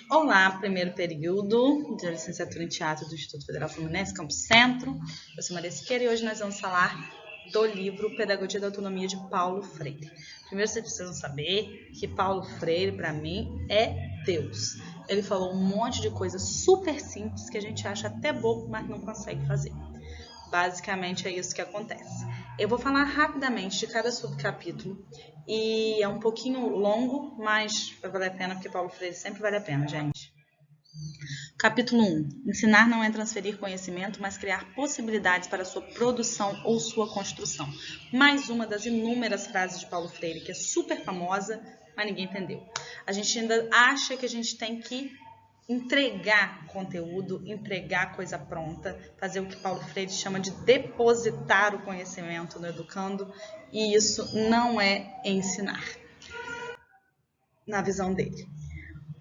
Olá, primeiro período de licenciatura em Teatro do Instituto Federal Fluminense, Campus Centro. Eu sou Maria Siqueira e hoje nós vamos falar do livro Pedagogia da Autonomia de Paulo Freire. Primeiro vocês precisam saber que Paulo Freire, para mim, é Deus. Ele falou um monte de coisas super simples que a gente acha até bobo, mas não consegue fazer. Basicamente é isso que acontece. Eu vou falar rapidamente de cada subcapítulo e é um pouquinho longo, mas vai valer a pena, porque Paulo Freire sempre vale a pena, gente. Capítulo 1. Ensinar não é transferir conhecimento, mas criar possibilidades para sua produção ou sua construção. Mais uma das inúmeras frases de Paulo Freire, que é super famosa, mas ninguém entendeu. A gente ainda acha que a gente tem que entregar conteúdo, entregar coisa pronta, fazer o que Paulo Freire chama de depositar o conhecimento no educando, e isso não é ensinar, na visão dele.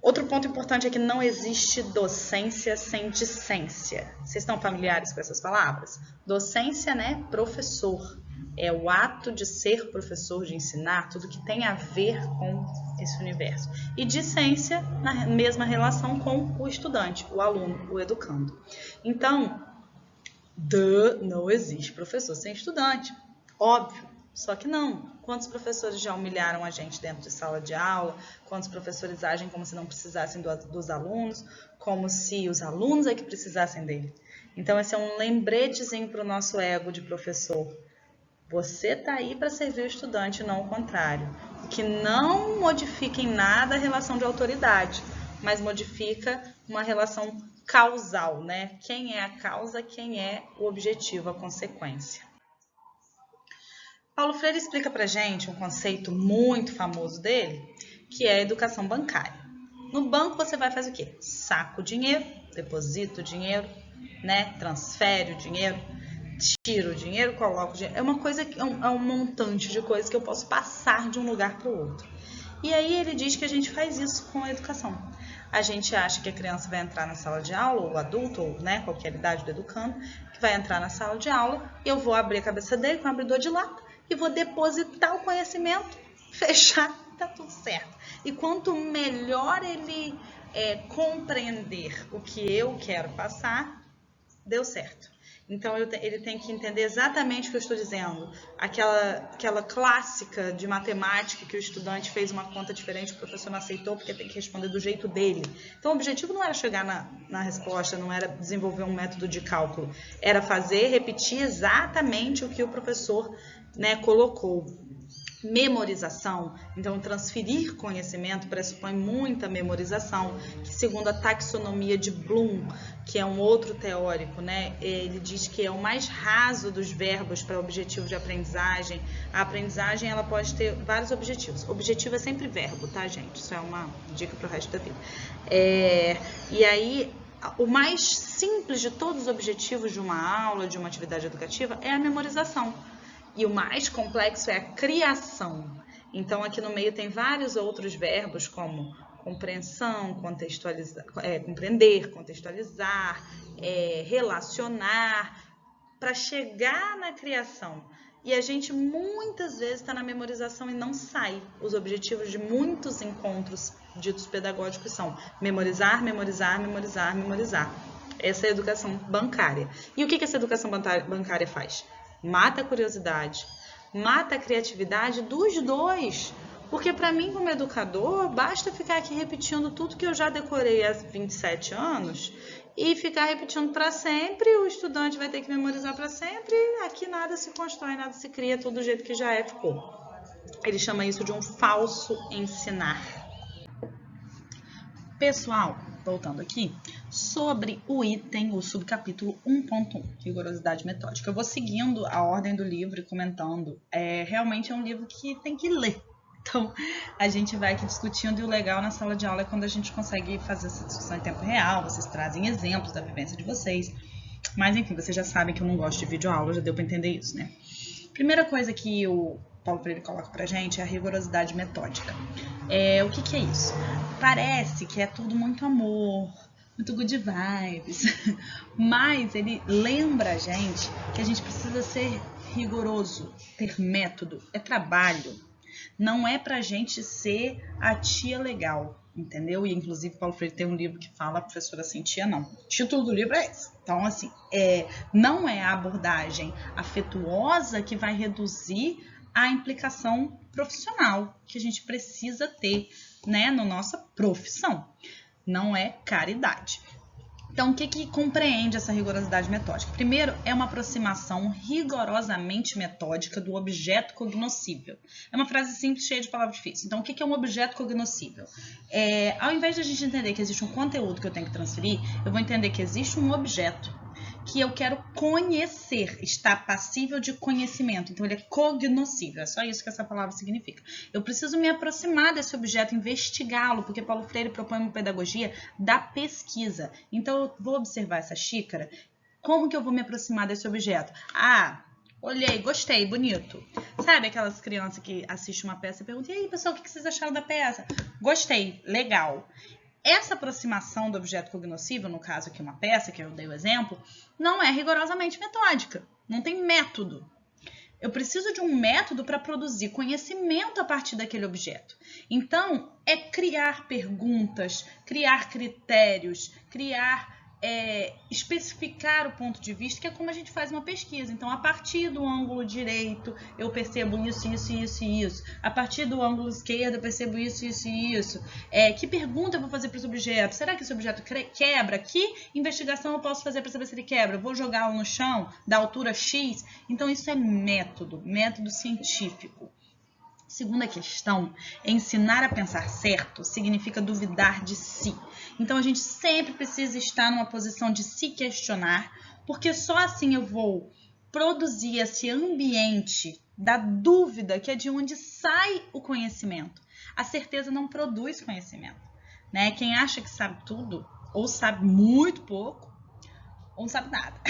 Outro ponto importante é que não existe docência sem discência. Vocês estão familiares com essas palavras? Docência, né? Professor. É o ato de ser professor, de ensinar, tudo que tem a ver com esse universo. E discência, na mesma relação com o estudante, o aluno, o educando. Então, não existe professor sem estudante. Óbvio. Só que não. Quantos professores já humilharam a gente dentro de sala de aula? Quantos professores agem como se não precisassem dos alunos? Como se os alunos é que precisassem dele? Então, esse é um lembretezinho para o nosso ego de professor. Você está aí para servir o estudante, não o contrário. Que não modifica em nada a relação de autoridade, mas modifica uma relação causal, né? Quem é a causa, quem é o objetivo, a consequência. Paulo Freire explica para a gente um conceito muito famoso dele, que é a educação bancária. No banco você vai fazer o quê? Saca o dinheiro, deposita o dinheiro, né? Transfere o dinheiro, tira o dinheiro, coloca o dinheiro. É uma coisa, é um montante de coisas que eu posso passar de um lugar para o outro. E aí ele diz que a gente faz isso com a educação. A gente acha que a criança vai entrar na sala de aula, ou o adulto, ou né, qualquer idade do educando, que vai entrar na sala de aula, eu vou abrir a cabeça dele com um abridor de lata e vou depositar o conhecimento, fechar, tá tudo certo. E quanto melhor ele compreender o que eu quero passar, deu certo. Então, ele tem que entender exatamente o que eu estou dizendo. Aquela clássica de matemática que o estudante fez uma conta diferente, o professor não aceitou porque tem que responder do jeito dele. Então, o objetivo não era chegar na resposta, não era desenvolver um método de cálculo. Era repetir exatamente o que o professor, né, colocou. Memorização, então transferir conhecimento pressupõe muita memorização, que segundo a taxonomia de Bloom, que é um outro teórico, né, ele diz que é o mais raso dos verbos para objetivo de aprendizagem. A aprendizagem ela pode ter vários objetivos. Objetivo é sempre verbo, tá, gente? Isso é uma dica para o resto da vida. E aí, o mais simples de todos os objetivos de uma aula, de uma atividade educativa, é a memorização. E o mais complexo é a criação. Então, aqui no meio tem vários outros verbos, como compreensão, contextualizar, compreender, contextualizar, relacionar, para chegar na criação. E a gente muitas vezes está na memorização e não sai. Os objetivos de muitos encontros ditos pedagógicos são memorizar, memorizar, memorizar, memorizar. Essa é a educação bancária. E o que essa educação bancária faz? Mata a curiosidade, mata a criatividade dos dois. Porque para mim, como educador, basta ficar aqui repetindo tudo que eu já decorei há 27 anos e ficar repetindo para sempre, o estudante vai ter que memorizar para sempre, aqui nada se constrói, nada se cria, tudo do jeito que já ficou. Ele chama isso de um falso ensinar. Pessoal, voltando aqui, sobre o item, o subcapítulo 1.1, rigorosidade metódica. Eu vou seguindo a ordem do livro e comentando. Realmente é um livro que tem que ler. Então, a gente vai aqui discutindo, e o legal na sala de aula é quando a gente consegue fazer essa discussão em tempo real, vocês trazem exemplos da vivência de vocês. Mas, enfim, vocês já sabem que eu não gosto de videoaula, já deu para entender isso, né? Primeira coisa que o Paulo Freire coloca pra gente é a rigorosidade metódica. O que é isso? Parece que é tudo muito amor, muito good vibes, mas ele lembra a gente que a gente precisa ser rigoroso, ter método, é trabalho. Não é pra gente ser a tia legal, entendeu? E, inclusive, Paulo Freire tem um livro que fala a professora sentia não. O título do livro é esse. Então, assim, não é a abordagem afetuosa que vai reduzir a implicação profissional que a gente precisa ter, né, na nossa profissão. Não é caridade. Então, o que compreende essa rigorosidade metódica? Primeiro, é uma aproximação rigorosamente metódica do objeto cognoscível. É uma frase simples, cheia de palavras difíceis. Então, o que é um objeto cognoscível? Ao invés de a gente entender que existe um conteúdo que eu tenho que transferir, eu vou entender que existe um objeto que eu quero conhecer, está passível de conhecimento. Então, ele é cognoscível. É só isso que essa palavra significa. Eu preciso me aproximar desse objeto, investigá-lo, porque Paulo Freire propõe uma pedagogia da pesquisa. Então, eu vou observar essa xícara. Como que eu vou me aproximar desse objeto? Olhei, gostei, bonito. Sabe aquelas crianças que assistem uma peça e perguntam: e aí, pessoal, o que vocês acharam da peça? Gostei, legal. Essa aproximação do objeto cognoscível, no caso aqui uma peça, que eu dei o exemplo, não é rigorosamente metódica, não tem método. Eu preciso de um método para produzir conhecimento a partir daquele objeto. Então, é criar perguntas, criar critérios, especificar o ponto de vista, que é como a gente faz uma pesquisa. Então, a partir do ângulo direito, eu percebo isso, isso, isso e isso. A partir do ângulo esquerdo, eu percebo isso, isso e isso. Que pergunta eu vou fazer para esse objeto? Será que esse objeto quebra? Que investigação eu posso fazer para saber se ele quebra? Eu vou jogá-lo no chão da altura X? Então, isso é método científico. Segunda questão, ensinar a pensar certo significa duvidar de si. Então, a gente sempre precisa estar numa posição de se questionar, porque só assim eu vou produzir esse ambiente da dúvida, que é de onde sai o conhecimento. A certeza não produz conhecimento, né? Quem acha que sabe tudo, ou sabe muito pouco, ou não sabe nada.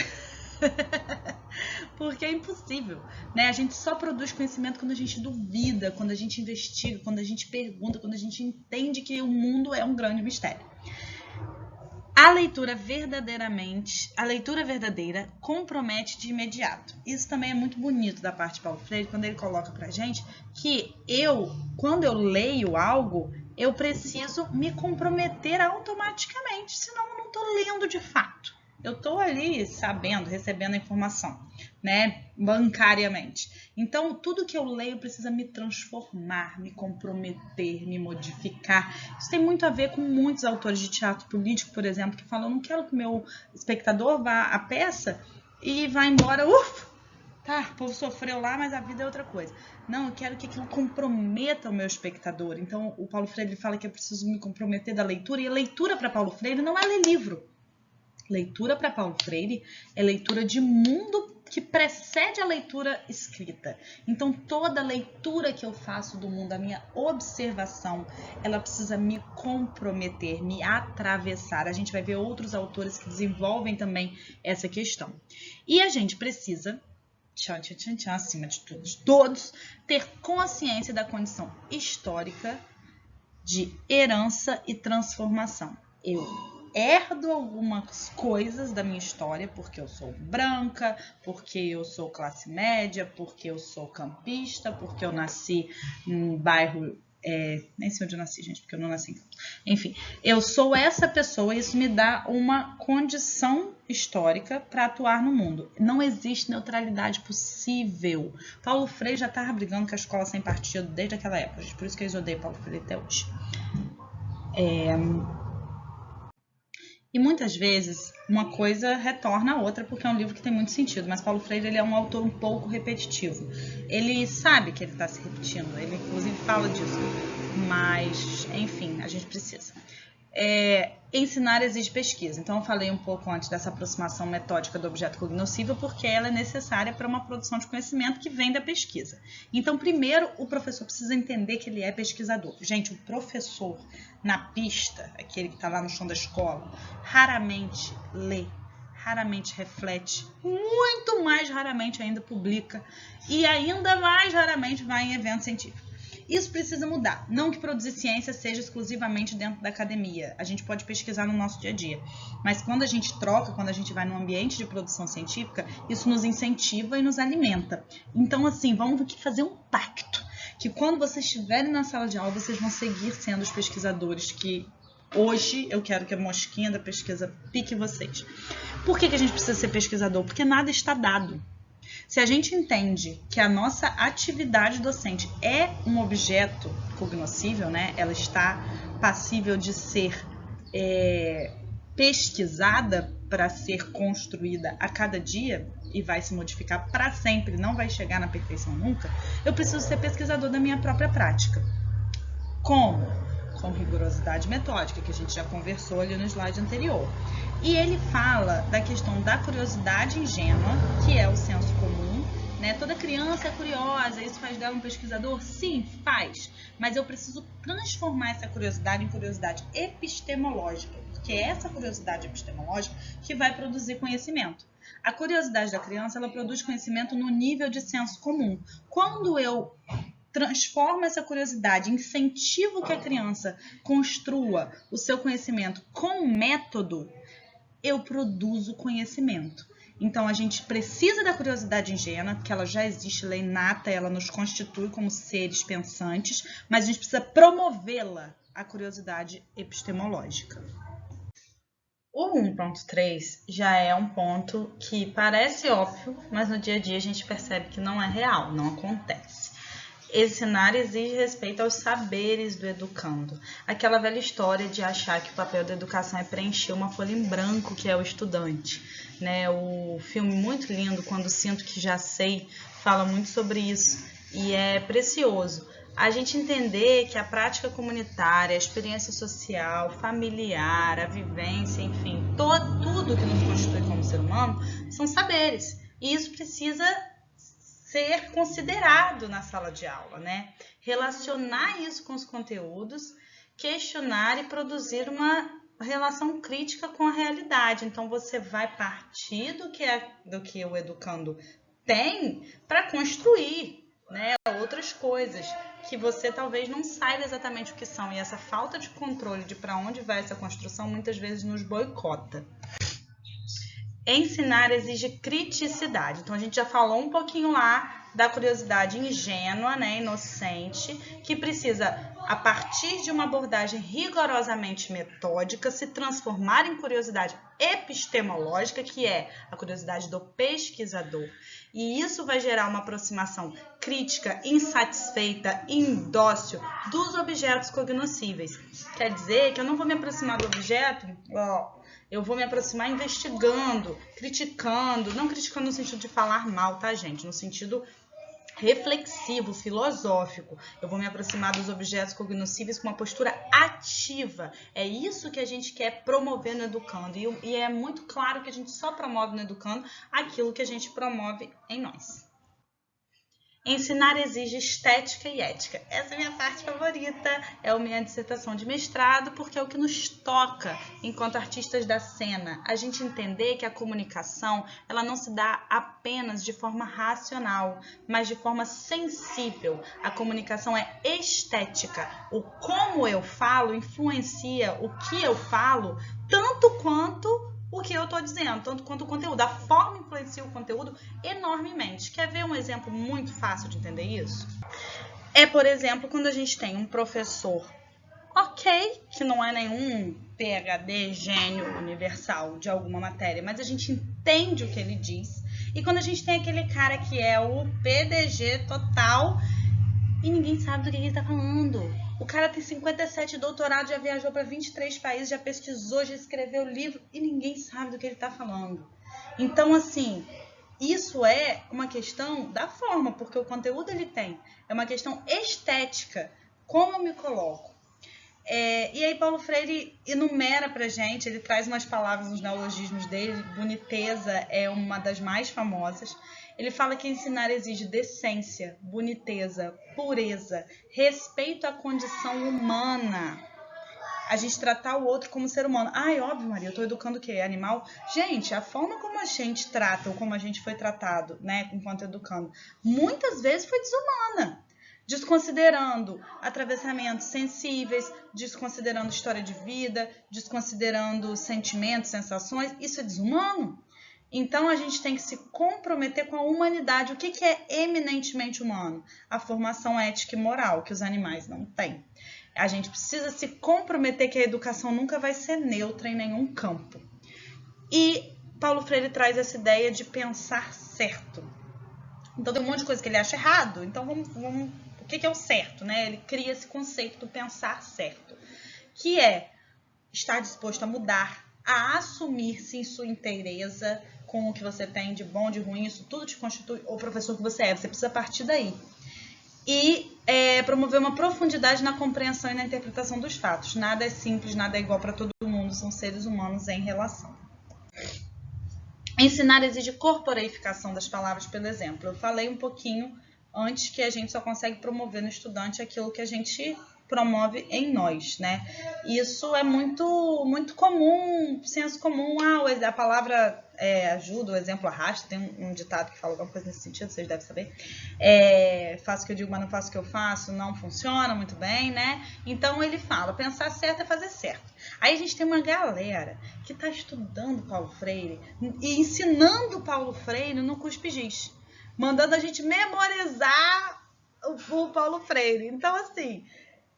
Porque é impossível, né? A gente só produz conhecimento quando a gente duvida, quando a gente investiga, quando a gente pergunta, quando a gente entende que o mundo é um grande mistério. A leitura verdadeira compromete de imediato. Isso também é muito bonito da parte de Paulo Freire, quando ele coloca pra gente que quando eu leio algo, eu preciso me comprometer automaticamente, senão eu não estou lendo de fato. Eu estou ali sabendo, recebendo a informação, né, bancariamente. Então, tudo que eu leio precisa me transformar, me comprometer, me modificar. Isso tem muito a ver com muitos autores de teatro político, por exemplo, que falam: eu não quero que o meu espectador vá à peça e vá embora, tá, o povo sofreu lá, mas a vida é outra coisa. Não, eu quero que aquilo comprometa o meu espectador. Então, o Paulo Freire fala que eu preciso me comprometer da leitura, e a leitura para Paulo Freire não é ler livro. Leitura para Paulo Freire é leitura de mundo que precede a leitura escrita. Então, toda leitura que eu faço do mundo, a minha observação, ela precisa me comprometer, me atravessar. A gente vai ver outros autores que desenvolvem também essa questão. E a gente precisa, acima de todos, ter consciência da condição histórica de herança e transformação. Eu herdo algumas coisas da minha história, porque eu sou branca, porque eu sou classe média, porque eu sou campista, porque eu nasci num bairro... nem sei onde eu nasci, gente, porque eu não nasci em Campos. Enfim, eu sou essa pessoa e isso me dá uma condição histórica para atuar no mundo. Não existe neutralidade possível. Paulo Freire já estava brigando com a escola sem partido desde aquela época, gente. Por isso que eles odeiam Paulo Freire até hoje. E muitas vezes uma coisa retorna a outra, porque é um livro que tem muito sentido, mas Paulo Freire ele é um autor um pouco repetitivo. Ele sabe que ele está se repetindo, ele inclusive fala disso, mas enfim, a gente precisa. Ensinar exige pesquisa. Então eu falei um pouco antes dessa aproximação metódica do objeto cognoscível, porque ela é necessária para uma produção de conhecimento que vem da pesquisa. Então primeiro o professor precisa entender que ele é pesquisador. Gente, o professor na pista, aquele que está lá no chão da escola, raramente lê, raramente reflete, muito mais raramente ainda publica e ainda mais raramente vai em evento científico. Isso precisa mudar. Não que produzir ciência seja exclusivamente dentro da academia. A gente pode pesquisar no nosso dia a dia. Mas quando a gente troca, quando a gente vai num ambiente de produção científica, isso nos incentiva e nos alimenta. Então, assim, vamos fazer um pacto. que quando vocês estiverem na sala de aula, vocês vão seguir sendo os pesquisadores que hoje eu quero que a mosquinha da pesquisa pique vocês. Por que a gente precisa ser pesquisador? Porque nada está dado. Se a gente entende que a nossa atividade docente é um objeto cognoscível, né? Ela está passível de ser pesquisada para ser construída a cada dia e vai se modificar para sempre, não vai chegar na perfeição nunca, eu preciso ser pesquisador da minha própria prática. Como? Com rigorosidade metódica, que a gente já conversou ali no slide anterior. E ele fala da questão da curiosidade ingênua, que é o senso comum, né? Toda criança é curiosa, isso faz dela um pesquisador? Sim, faz. Mas eu preciso transformar essa curiosidade em curiosidade epistemológica, porque é essa curiosidade epistemológica que vai produzir conhecimento. A curiosidade da criança, ela produz conhecimento no nível de senso comum. Quando eu transformo essa curiosidade, incentivo que a criança construa o seu conhecimento com método, eu produzo conhecimento. Então, a gente precisa da curiosidade ingênua, porque ela já existe, ela é inata, ela nos constitui como seres pensantes, mas a gente precisa promovê-la, a curiosidade epistemológica. O 1.3 já é um ponto que parece óbvio, mas no dia a dia a gente percebe que não é real, não acontece. Ensinar exige respeito aos saberes do educando. Aquela velha história de achar que o papel da educação é preencher uma folha em branco, que é o estudante, né? O filme muito lindo, Quando Sinto Que Já Sei, fala muito sobre isso e é precioso. A gente entender que a prática comunitária, a experiência social, familiar, a vivência, enfim, tudo que nos constitui como ser humano são saberes. E isso precisa ser considerado na sala de aula, né? Relacionar isso com os conteúdos, questionar e produzir uma relação crítica com a realidade. Então, você vai partir do que o educando tem para construir, né, outras coisas que você talvez não saiba exatamente o que são. E essa falta de controle de para onde vai essa construção muitas vezes nos boicota. Ensinar exige criticidade. Então, a gente já falou um pouquinho lá da curiosidade ingênua, né, inocente, que precisa, a partir de uma abordagem rigorosamente metódica, se transformar em curiosidade epistemológica, que é a curiosidade do pesquisador. E isso vai gerar uma aproximação crítica, insatisfeita, indócil dos objetos cognoscíveis. Quer dizer que eu não vou me aproximar do objeto, eu vou me aproximar investigando, criticando, não criticando no sentido de falar mal, tá, gente? No sentido reflexivo, filosófico. Eu vou me aproximar dos objetos cognoscíveis com uma postura ativa. É isso que a gente quer promover no educando. E é muito claro que a gente só promove no educando aquilo que a gente promove em nós. Ensinar exige estética e ética. Essa é a minha parte favorita, é a minha dissertação de mestrado, porque é o que nos toca enquanto artistas da cena. A gente entender que a comunicação, ela não se dá apenas de forma racional, mas de forma sensível. A comunicação é estética. O como eu falo influencia o que eu falo, tanto quanto o que eu estou dizendo, tanto quanto o conteúdo. A forma influencia o conteúdo enormemente. Quer ver um exemplo muito fácil de entender isso? É, por exemplo, quando a gente tem um professor que não é nenhum PhD gênio universal de alguma matéria, mas a gente entende o que ele diz. E quando a gente tem aquele cara que é o PDG total e ninguém sabe do que ele está falando. O cara tem 57 doutorados, já viajou para 23 países, já pesquisou, já escreveu livro e ninguém sabe do que ele está falando. Então, assim, isso é uma questão da forma, porque o conteúdo ele tem. É uma questão estética, como eu me coloco. E aí Paulo Freire enumera pra gente, ele traz umas palavras nos neologismos dele, boniteza é uma das mais famosas. Ele fala que ensinar exige decência, boniteza, pureza, respeito à condição humana. A gente tratar o outro como ser humano. Óbvio, Maria, eu tô educando o quê? Animal? Gente, a forma como a gente trata, ou como a gente foi tratado, né, enquanto educando, muitas vezes foi desumana. Desconsiderando atravessamentos sensíveis, desconsiderando história de vida, desconsiderando sentimentos, sensações, isso é desumano. Então, a gente tem que se comprometer com a humanidade. O que é eminentemente humano? A formação ética e moral, que os animais não têm. A gente precisa se comprometer que a educação nunca vai ser neutra em nenhum campo. E Paulo Freire traz essa ideia de pensar certo. Então, tem um monte de coisa que ele acha errado. Então, vamos o que é o certo, né? Ele cria esse conceito do pensar certo, que é estar disposto a mudar, a assumir-se em sua inteireza com o que você tem de bom, de ruim, isso tudo te constitui o professor que você é. Você precisa partir daí. E promover uma profundidade na compreensão e na interpretação dos fatos. Nada é simples, nada é igual para todo mundo, são seres humanos em relação. Ensinar exige corporeificação das palavras pelo exemplo. Eu falei um pouquinho antes que a gente só consegue promover no estudante aquilo que a gente promove em nós, né? Isso é muito comum, senso comum. A palavra ajuda, o exemplo arrasta. Tem um ditado que fala alguma coisa nesse sentido, vocês devem saber. Faço o que eu digo, mas não faço o que eu faço, não funciona muito bem, né? Então ele fala, pensar certo é fazer certo. Aí a gente tem uma galera que está estudando Paulo Freire e ensinando Paulo Freire no Cuspe-Giz, mandando a gente memorizar o Paulo Freire. Então, assim,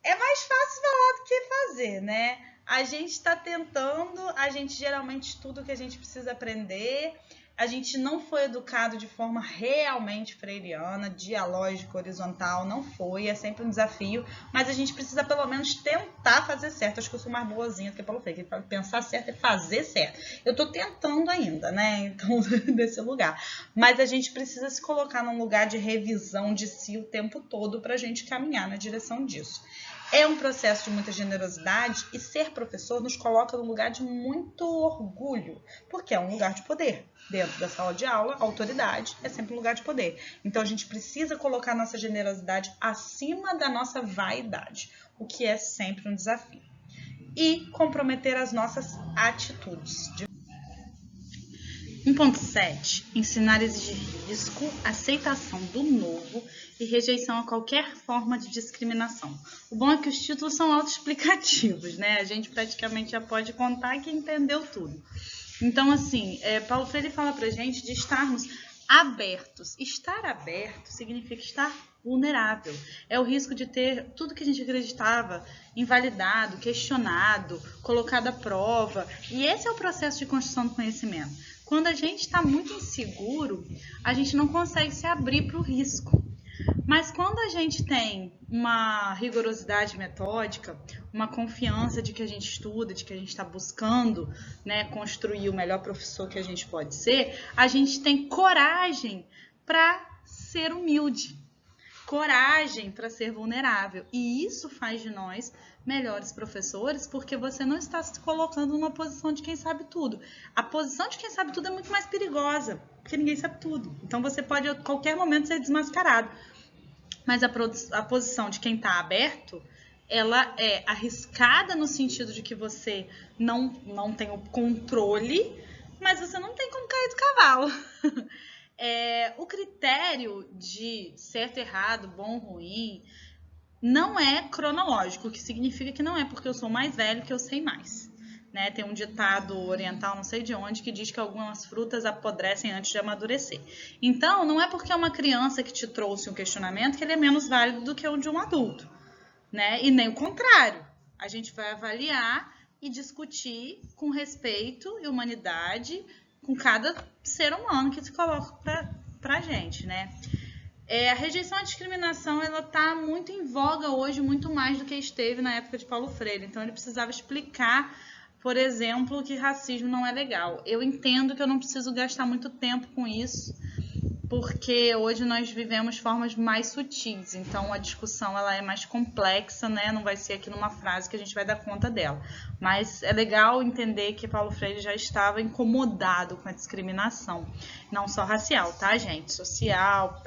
é mais fácil falar do que fazer, né? A gente está tentando, a gente geralmente estuda o que a gente precisa aprender, a gente não foi educado de forma realmente freiriana, dialógica, horizontal, não foi, é sempre um desafio, mas a gente precisa pelo menos tentar fazer certo. Acho que eu sou mais boazinha do que Paulo Freire, que pensar certo é fazer certo. Eu estou tentando ainda, né, então, desse lugar. Mas a gente precisa se colocar num lugar de revisão de si o tempo todo para a gente caminhar na direção disso. É um processo de muita generosidade e ser professor nos coloca num lugar de muito orgulho, porque é um lugar de poder. Dentro da sala de aula, a autoridade é sempre um lugar de poder. Então, a gente precisa colocar nossa generosidade acima da nossa vaidade, o que é sempre um desafio. E comprometer as nossas atitudes. 1.7. Ensinar exige risco, aceitação do novo e rejeição a qualquer forma de discriminação. O bom é que os títulos são autoexplicativos, né? A gente praticamente já pode contar que entendeu tudo. Então, assim, Paulo Freire fala pra gente de estarmos abertos. Estar aberto significa estar vulnerável. É o risco de ter tudo que a gente acreditava invalidado, questionado, colocado à prova. E esse é o processo de construção do conhecimento. Quando a gente está muito inseguro, a gente não consegue se abrir para o risco. Mas quando a gente tem uma rigorosidade metódica, uma confiança de que a gente estuda, de que a gente está buscando, né, construir o melhor professor que a gente pode ser, a gente tem coragem para ser humilde, coragem para ser vulnerável. E isso faz de nós melhores professores, porque você não está se colocando numa posição de quem sabe tudo. A posição de quem sabe tudo é muito mais perigosa, porque ninguém sabe tudo. Então você pode a qualquer momento ser desmascarado. Mas a posição de quem está aberto, ela é arriscada no sentido de que você não tem o controle, mas você não tem como cair do cavalo. O critério de certo, errado, bom, ruim, não é cronológico, o que significa que não é porque eu sou mais velho que eu sei mais. Né? Tem um ditado oriental, não sei de onde, que diz que algumas frutas apodrecem antes de amadurecer. Então, não é porque é uma criança que te trouxe um questionamento que ele é menos válido do que o de um adulto. Né? E nem o contrário. A gente vai avaliar e discutir com respeito e humanidade com cada ser humano que se coloca pra gente, né? A rejeição à discriminação, ela está muito em voga hoje, muito mais do que esteve na época de Paulo Freire. Então, ele precisava explicar, por exemplo, que racismo não é legal. Eu entendo que eu não preciso gastar muito tempo com isso, porque hoje nós vivemos formas mais sutis, então a discussão ela é mais complexa, né? Não vai ser aqui numa frase que a gente vai dar conta dela. Mas é legal entender que Paulo Freire já estava incomodado com a discriminação, não só racial, tá, gente? Social,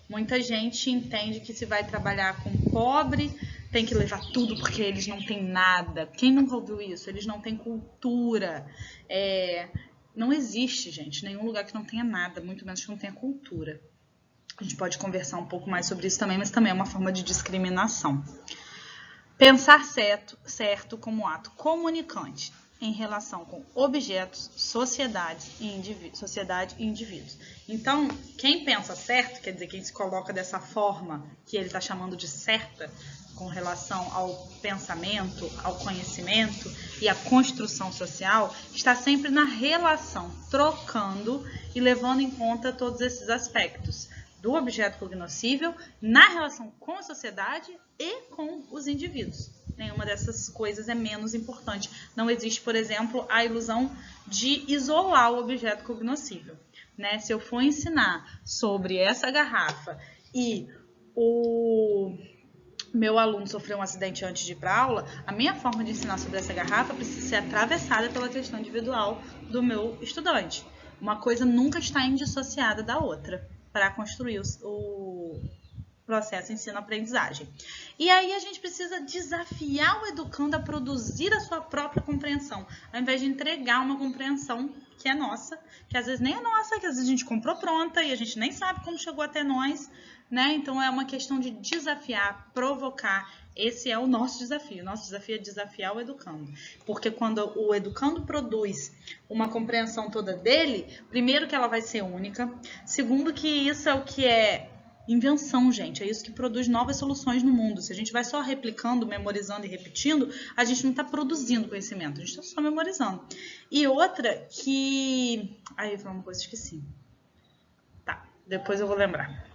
muita gente entende que se vai trabalhar com pobre, tem que levar tudo porque eles não têm nada. Quem nunca ouviu isso? Eles não têm cultura. Não existe, gente, nenhum lugar que não tenha nada, muito menos que não tenha cultura. A gente pode conversar um pouco mais sobre isso também, mas também é uma forma de discriminação. Pensar certo como ato comunicante. em relação com objetos, sociedade e indivíduos. Então, quem pensa certo, quer dizer, quem se coloca dessa forma que ele está chamando de certa, com relação ao pensamento, ao conhecimento e à construção social, está sempre na relação, trocando e levando em conta todos esses aspectos do objeto cognoscível na relação com a sociedade e com os indivíduos. Nenhuma dessas coisas é menos importante. Não existe, por exemplo, a ilusão de isolar o objeto cognoscível, né? Se eu for ensinar sobre essa garrafa e o meu aluno sofreu um acidente antes de ir para a aula, a minha forma de ensinar sobre essa garrafa precisa ser atravessada pela questão individual do meu estudante. Uma coisa nunca está indissociada da outra para construir o processo ensino-aprendizagem. E aí a gente precisa desafiar o educando a produzir a sua própria compreensão, ao invés de entregar uma compreensão que é nossa, que às vezes nem é nossa, que às vezes a gente comprou pronta e a gente nem sabe como chegou até nós, né? Então é uma questão de desafiar, provocar. Esse é o nosso desafio. O nosso desafio é desafiar o educando. Porque quando o educando produz uma compreensão toda dele, primeiro que ela vai ser única, segundo que isso é o que é invenção, gente. É isso que produz novas soluções no mundo. Se a gente vai só replicando, memorizando e repetindo, a gente não está produzindo conhecimento, a gente está só memorizando. E outra que... Aí eu falei uma coisa, esqueci. Tá, depois eu vou lembrar.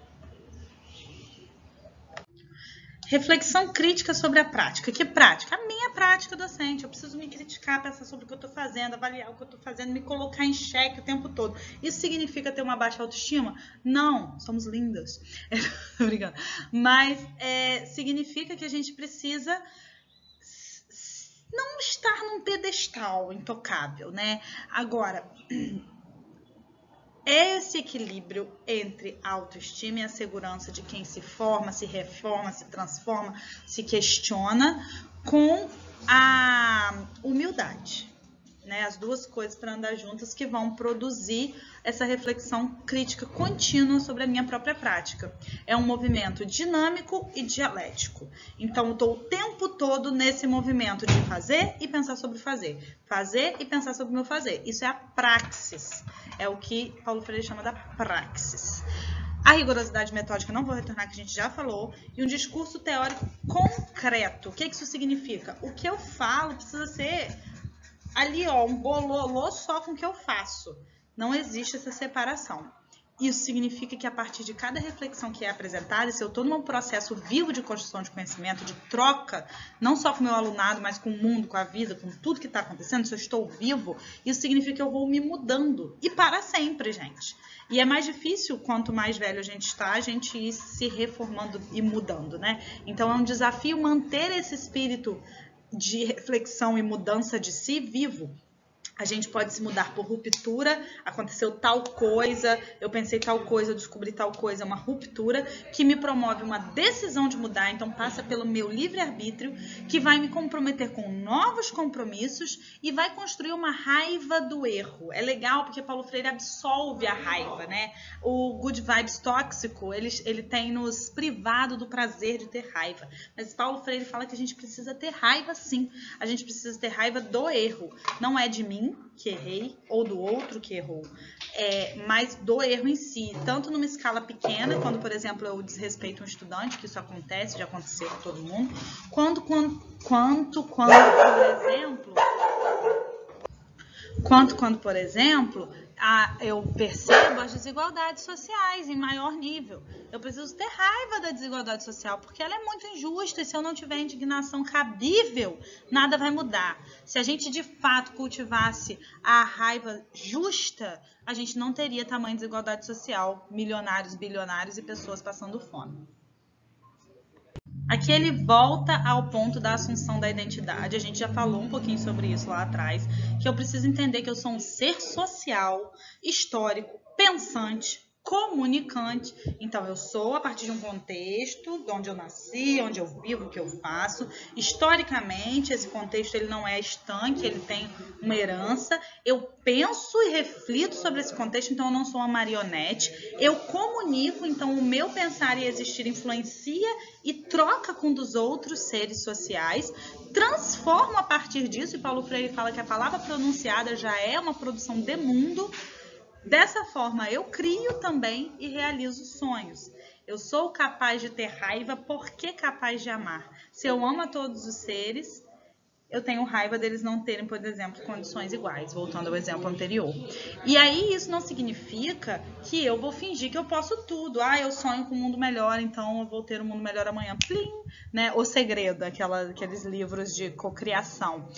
Reflexão crítica sobre a prática. Que prática? A minha prática docente. Eu preciso me criticar, pensar sobre o que eu estou fazendo, avaliar o que eu estou fazendo, me colocar em xeque o tempo todo. Isso significa ter uma baixa autoestima? Não, somos lindas. Tô brincando. Mas significa que a gente precisa não estar num pedestal intocável, né? Agora... É esse equilíbrio entre a autoestima e a segurança de quem se forma, se reforma, se transforma, se questiona, com a humildade, né? As duas coisas para andar juntas que vão produzir essa reflexão crítica contínua sobre a minha própria prática. É um movimento dinâmico e dialético. Então, eu estou o tempo todo nesse movimento de fazer e pensar sobre fazer. Fazer e pensar sobre o meu fazer. Isso é a praxis. É o que Paulo Freire chama da praxis. A rigorosidade metódica, não vou retornar, que a gente já falou. E um discurso teórico concreto. O que isso significa? O que eu falo precisa ser ali, ó, um bololô só com o que eu faço. Não existe essa separação. Isso significa que a partir de cada reflexão que é apresentada, se eu estou num processo vivo de construção de conhecimento, de troca, não só com o meu alunado, mas com o mundo, com a vida, com tudo que está acontecendo, se eu estou vivo, isso significa que eu vou me mudando. E para sempre, gente. E é mais difícil, quanto mais velho a gente está, a gente ir se reformando e mudando, né? Então é um desafio manter esse espírito de reflexão e mudança de si vivo. A gente pode se mudar por ruptura, aconteceu tal coisa, eu pensei tal coisa, eu descobri tal coisa, é uma ruptura que me promove uma decisão de mudar, então passa pelo meu livre-arbítrio, que vai me comprometer com novos compromissos e vai construir uma raiva do erro. É legal porque Paulo Freire absolve a raiva, né? O Good Vibes tóxico, ele tem nos privado do prazer de ter raiva. Mas Paulo Freire fala que a gente precisa ter raiva sim, a gente precisa ter raiva do erro, não é de mim que errei, ou do outro que errou, mas do erro em si, tanto numa escala pequena, quando, por exemplo, eu desrespeito um estudante, que isso acontece, já aconteceu com todo mundo, quanto, por exemplo, eu percebo as desigualdades sociais em maior nível. Eu preciso ter raiva da desigualdade social, porque ela é muito injusta e se eu não tiver indignação cabível, nada vai mudar. Se a gente de fato cultivasse a raiva justa, a gente não teria tamanha desigualdade social, milionários, bilionários e pessoas passando fome. Aqui ele volta ao ponto da assunção da identidade. A gente já falou um pouquinho sobre isso lá atrás, que eu preciso entender que eu sou um ser social, histórico, pensante, comunicante. Então, eu sou a partir de um contexto, de onde eu nasci, onde eu vivo, o que eu faço. Historicamente, esse contexto ele não é estanque, ele tem uma herança. Eu penso e reflito sobre esse contexto, então eu não sou uma marionete. Eu comunico, então o meu pensar e existir influencia e troca com dos outros seres sociais. Transformo a partir disso, e Paulo Freire fala que a palavra pronunciada já é uma produção de mundo. Dessa forma, eu crio também e realizo sonhos. Eu sou capaz de ter raiva porque capaz de amar. Se eu amo a todos os seres, eu tenho raiva deles não terem, por exemplo, condições iguais, voltando ao exemplo anterior. E aí isso não significa que eu vou fingir que eu posso tudo. Eu sonho com um mundo melhor, então eu vou ter um mundo melhor amanhã. Plim, né? O Segredo, aqueles livros de cocriação.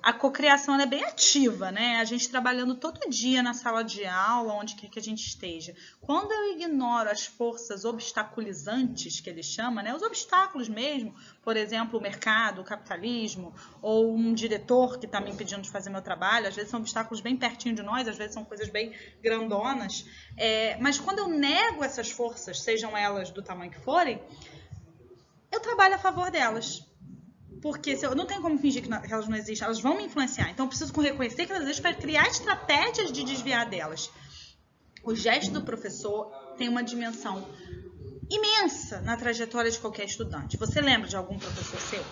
A cocriação é bem ativa, né? A gente trabalhando todo dia na sala de aula, onde quer que a gente esteja. Quando eu ignoro as forças obstaculizantes, que ele chama, né? Os obstáculos mesmo, por exemplo, o mercado, o capitalismo, ou um diretor que está me impedindo de fazer meu trabalho, às vezes são obstáculos bem pertinho de nós, às vezes são coisas bem grandonas. Mas quando eu nego essas forças, sejam elas do tamanho que forem, eu trabalho a favor delas. Porque eu não tenho como fingir que elas não existem, elas vão me influenciar. Então eu preciso reconhecer que elas existem para criar estratégias de desviar delas. O gesto do professor tem uma dimensão imensa na trajetória de qualquer estudante. Você lembra de algum professor seu?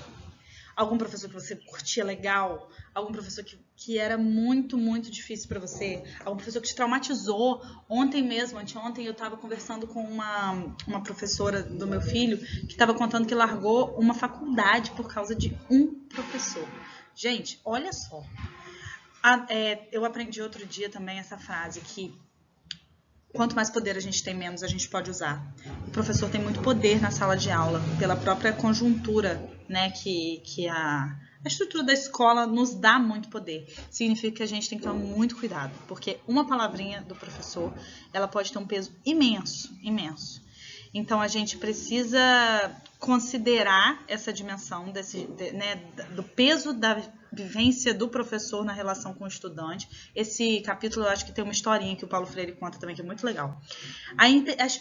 Algum professor que você curtia legal? Algum professor que era muito, muito difícil para você? Algum professor que te traumatizou? Ontem mesmo, anteontem, eu estava conversando com uma professora do meu filho que estava contando que largou uma faculdade por causa de um professor. Gente, olha só. Eu aprendi outro dia também essa frase que quanto mais poder a gente tem, menos a gente pode usar. O professor tem muito poder na sala de aula, pela própria conjuntura, né, que a estrutura da escola nos dá muito poder. Significa que a gente tem que tomar muito cuidado, porque uma palavrinha do professor, ela pode ter um peso imenso, imenso. Então, a gente precisa considerar essa dimensão do peso da vivência do professor na relação com o estudante. Esse capítulo, eu acho que tem uma historinha que o Paulo Freire conta também, que é muito legal. A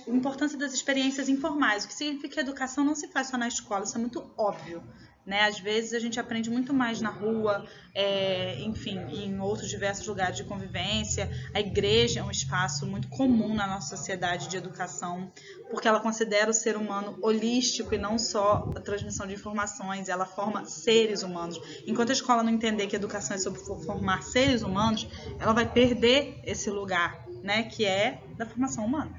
importância das experiências informais, o que significa que a educação não se faz só na escola, isso é muito óbvio. Né? Às vezes a gente aprende muito mais na rua, enfim, em outros diversos lugares de convivência. A igreja é um espaço muito comum na nossa sociedade de educação, porque ela considera o ser humano holístico e não só a transmissão de informações, ela forma seres humanos. Enquanto a escola não entender que a educação é sobre formar seres humanos, ela vai perder esse lugar, né, que é da formação humana.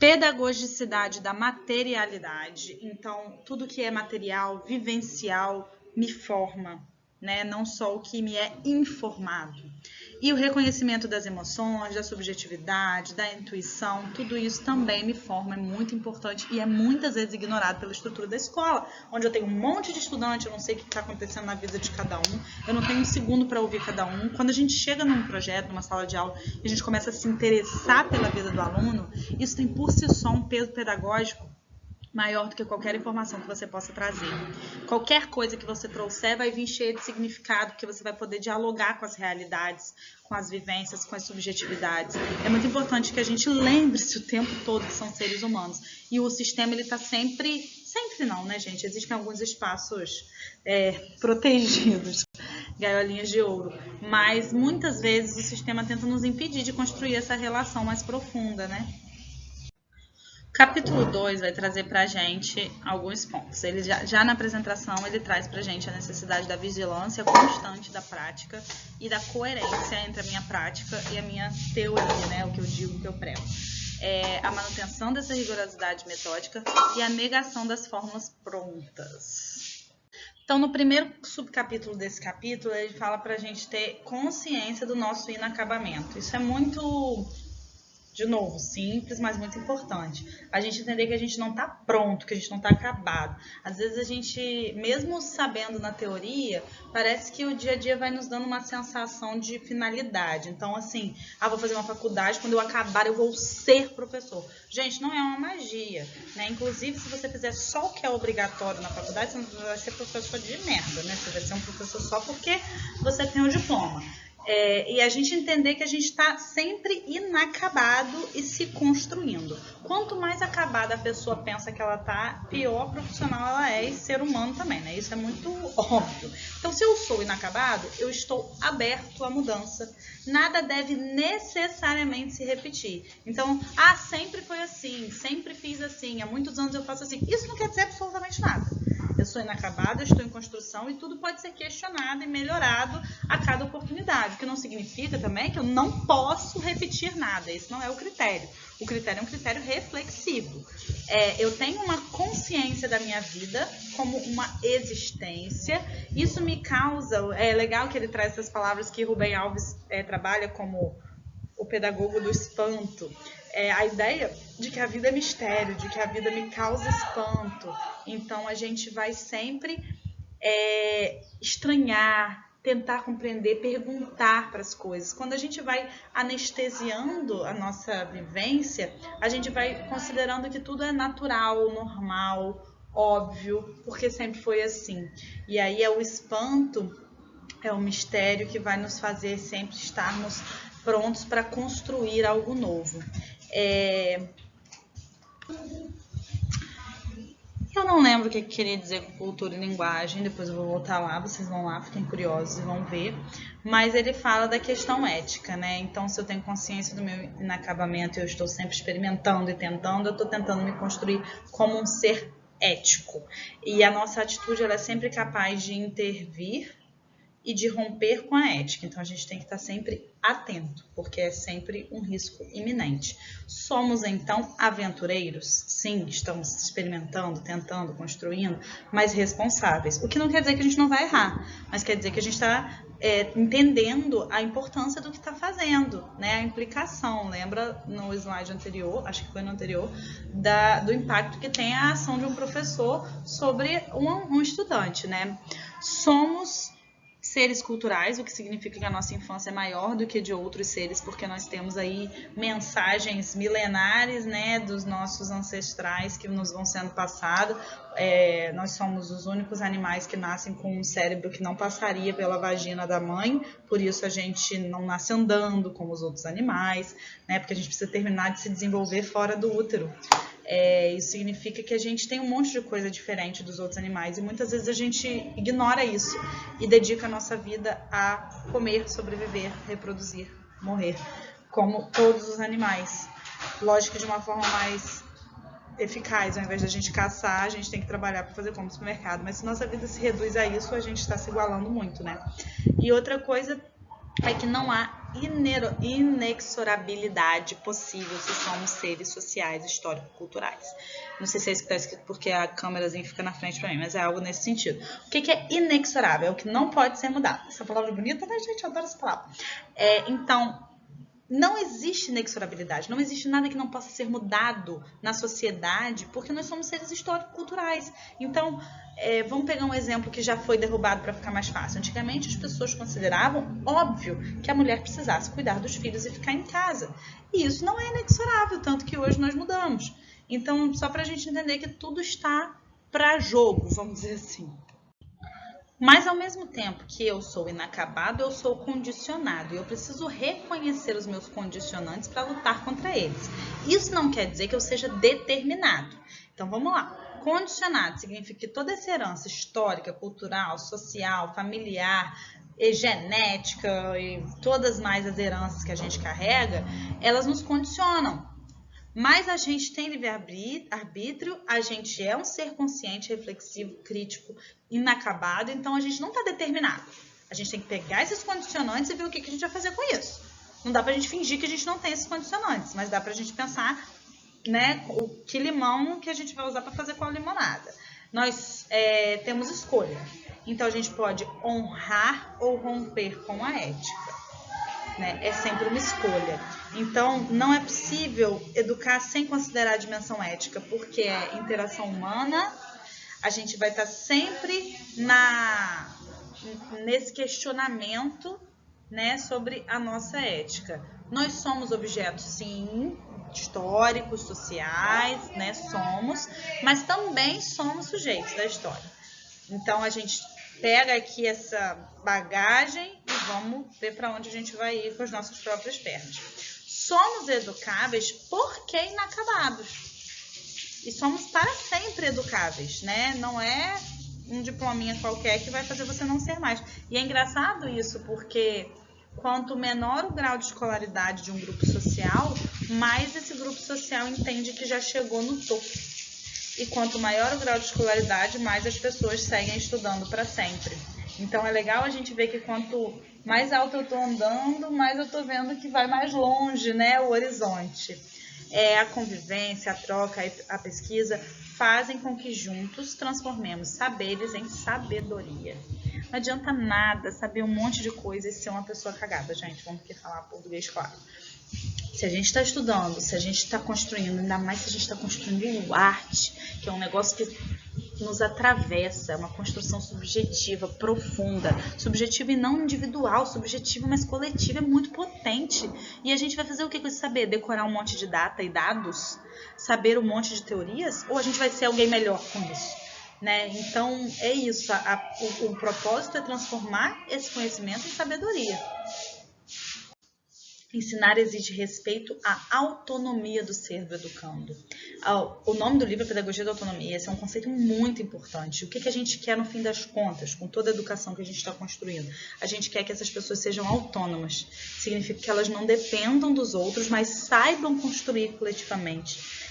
Pedagogicidade da materialidade. Então, tudo que é material, vivencial, me forma, né? Não só o que me é informado. E o reconhecimento das emoções, da subjetividade, da intuição, tudo isso também me forma, é muito importante e é muitas vezes ignorado pela estrutura da escola, onde eu tenho um monte de estudante, eu não sei o que está acontecendo na vida de cada um, eu não tenho um segundo para ouvir cada um. Quando a gente chega num projeto, numa sala de aula, e a gente começa a se interessar pela vida do aluno, isso tem por si só um peso pedagógico maior do que qualquer informação que você possa trazer. Qualquer coisa que você trouxer vai vir cheia de significado, porque você vai poder dialogar com as realidades, com as vivências, com as subjetividades. É muito importante que a gente lembre-se o tempo todo que são seres humanos. E o sistema, ele está sempre não, né, gente? Existem alguns espaços protegidos, gaiolinhas de ouro. Mas, muitas vezes, o sistema tenta nos impedir de construir essa relação mais profunda, né? Capítulo 2 vai trazer para a gente alguns pontos. Ele já na apresentação ele traz para a gente a necessidade da vigilância constante da prática e da coerência entre a minha prática e a minha teoria, né? O que eu digo, o que eu prego. A manutenção dessa rigorosidade metódica e a negação das fórmulas prontas. Então, no primeiro subcapítulo desse capítulo, ele fala para a gente ter consciência do nosso inacabamento. Isso é muito... De novo, simples, mas muito importante. A gente entender que a gente não está pronto, que a gente não está acabado. Às vezes a gente, mesmo sabendo na teoria, parece que o dia a dia vai nos dando uma sensação de finalidade. Então, assim, vou fazer uma faculdade, quando eu acabar eu vou ser professor. Gente, não é uma magia, né? Inclusive, se você fizer só o que é obrigatório na faculdade, você vai ser professor de merda, né? Você vai ser um professor só porque você tem o diploma. E a gente entender que a gente está sempre inacabado e se construindo. Quanto mais acabada a pessoa pensa que ela está, pior profissional ela é e ser humano também, né? Isso é muito óbvio. Então, se eu sou inacabado, eu estou aberto à mudança. Nada deve necessariamente se repetir. Então, sempre foi assim, sempre fiz assim, há muitos anos eu faço assim. Isso não quer dizer absolutamente nada. Eu sou inacabada, eu estou em construção e tudo pode ser questionado e melhorado a cada oportunidade. O que não significa também que eu não posso repetir nada. Esse não é o critério. O critério é um critério reflexivo. Eu tenho uma consciência da minha vida como uma existência. Isso me causa... É legal que ele traz essas palavras que Rubem Alves trabalha como o pedagogo do espanto. A ideia de que a vida é mistério, de que a vida me causa espanto. Então, a gente vai sempre estranhar, tentar compreender, perguntar para as coisas. Quando a gente vai anestesiando a nossa vivência, a gente vai considerando que tudo é natural, normal, óbvio, porque sempre foi assim. E aí o espanto, é o mistério que vai nos fazer sempre estarmos prontos para construir algo novo. Eu não lembro o que queria dizer com cultura e linguagem, depois eu vou voltar lá, vocês vão lá, fiquem curiosos e vão ver. Mas ele fala da questão ética, né? Então, se eu tenho consciência do meu inacabamento e eu estou sempre experimentando e tentando, eu estou tentando me construir como um ser ético. E a nossa atitude ela é sempre capaz de intervir e de romper com a ética. Então, a gente tem que estar sempre atento, porque é sempre um risco iminente. Somos, então, aventureiros? Sim, estamos experimentando, tentando, construindo, mas responsáveis. O que não quer dizer que a gente não vai errar, mas quer dizer que a gente está entendendo a importância do que está fazendo, né? A implicação. Lembra no slide anterior, acho que foi no anterior, do impacto que tem a ação de um professor sobre um estudante, né? Somos seres culturais, o que significa que a nossa infância é maior do que de outros seres, porque nós temos aí mensagens milenares, né, dos nossos ancestrais que nos vão sendo passados. Nós somos os únicos animais que nascem com um cérebro que não passaria pela vagina da mãe, por isso a gente não nasce andando como os outros animais, né, porque a gente precisa terminar de se desenvolver fora do útero. Isso significa que a gente tem um monte de coisa diferente dos outros animais e muitas vezes a gente ignora isso e dedica a nossa vida a comer, sobreviver, reproduzir, morrer, como todos os animais. Lógico que de uma forma mais eficaz, ao invés da gente caçar, a gente tem que trabalhar para fazer compra no supermercado, mas se nossa vida se reduz a isso, a gente está se igualando muito, né? E outra coisa é que não há inexorabilidade possível se somos seres sociais, histórico-culturais. Não sei se é isso que está escrito porque a câmerazinha fica na frente para mim, mas é algo nesse sentido. O que é inexorável? É o que não pode ser mudado. Essa palavra é bonita, né, gente? Eu adoro essa palavra. Então, não existe inexorabilidade, não existe nada que não possa ser mudado na sociedade, porque nós somos seres histórico-culturais. Então, vamos pegar um exemplo que já foi derrubado para ficar mais fácil. Antigamente, as pessoas consideravam óbvio que a mulher precisasse cuidar dos filhos e ficar em casa. E isso não é inexorável, tanto que hoje nós mudamos. Então, só para a gente entender que tudo está para jogo, vamos dizer assim. Mas, ao mesmo tempo que eu sou inacabado, eu sou condicionado. E eu preciso reconhecer os meus condicionantes para lutar contra eles. Isso não quer dizer que eu seja determinado. Então, vamos lá. Condicionado significa que toda essa herança histórica, cultural, social, familiar, genética e todas mais as heranças que a gente carrega, elas nos condicionam. Mas a gente tem livre-arbítrio, a gente é um ser consciente, reflexivo, crítico, inacabado, então a gente não está determinado. A gente tem que pegar esses condicionantes e ver o que a gente vai fazer com isso. Não dá pra gente fingir que a gente não tem esses condicionantes, mas dá pra gente pensar, né, que limão que a gente vai usar para fazer com a limonada. Nós temos escolha, então a gente pode honrar ou romper com a ética. Né? É sempre uma escolha. Então, não é possível educar sem considerar a dimensão ética, porque é interação humana, a gente vai estar sempre nesse questionamento, né, sobre a nossa ética. Nós somos objetos, sim, históricos, sociais, né, somos, mas também somos sujeitos da história. Então, a gente pega aqui essa bagagem e vamos ver para onde a gente vai ir com as nossas próprias pernas. Somos educáveis porque inacabados. E somos para sempre educáveis, né? Não é um diplominha qualquer que vai fazer você não ser mais. E é engraçado isso, porque quanto menor o grau de escolaridade de um grupo social, mais esse grupo social entende que já chegou no topo. E quanto maior o grau de escolaridade, mais as pessoas seguem estudando para sempre. Então é legal a gente ver que quanto mais alto eu estou andando, mais eu estou vendo que vai mais longe, né, o horizonte. A convivência, a troca, a pesquisa fazem com que juntos transformemos saberes em sabedoria. Não adianta nada saber um monte de coisa e ser uma pessoa cagada, gente. Vamos aqui falar português claro. Se a gente está estudando, se a gente está construindo, ainda mais se a gente está construindo arte, que é um negócio que nos atravessa, uma construção subjetiva, profunda, subjetiva e não individual, subjetiva, mas coletiva, é muito potente. E a gente vai fazer o que com esse saber? Decorar um monte de data e dados? Saber um monte de teorias? Ou a gente vai ser alguém melhor com isso? Né? Então, é isso. O propósito é transformar esse conhecimento em sabedoria. Ensinar exige respeito à autonomia do ser do educando. O nome do livro é Pedagogia da Autonomia. Esse é um conceito muito importante. O que a gente quer no fim das contas, com toda a educação que a gente está construindo? A gente quer que essas pessoas sejam autônomas. Significa que elas não dependam dos outros, mas saibam construir coletivamente.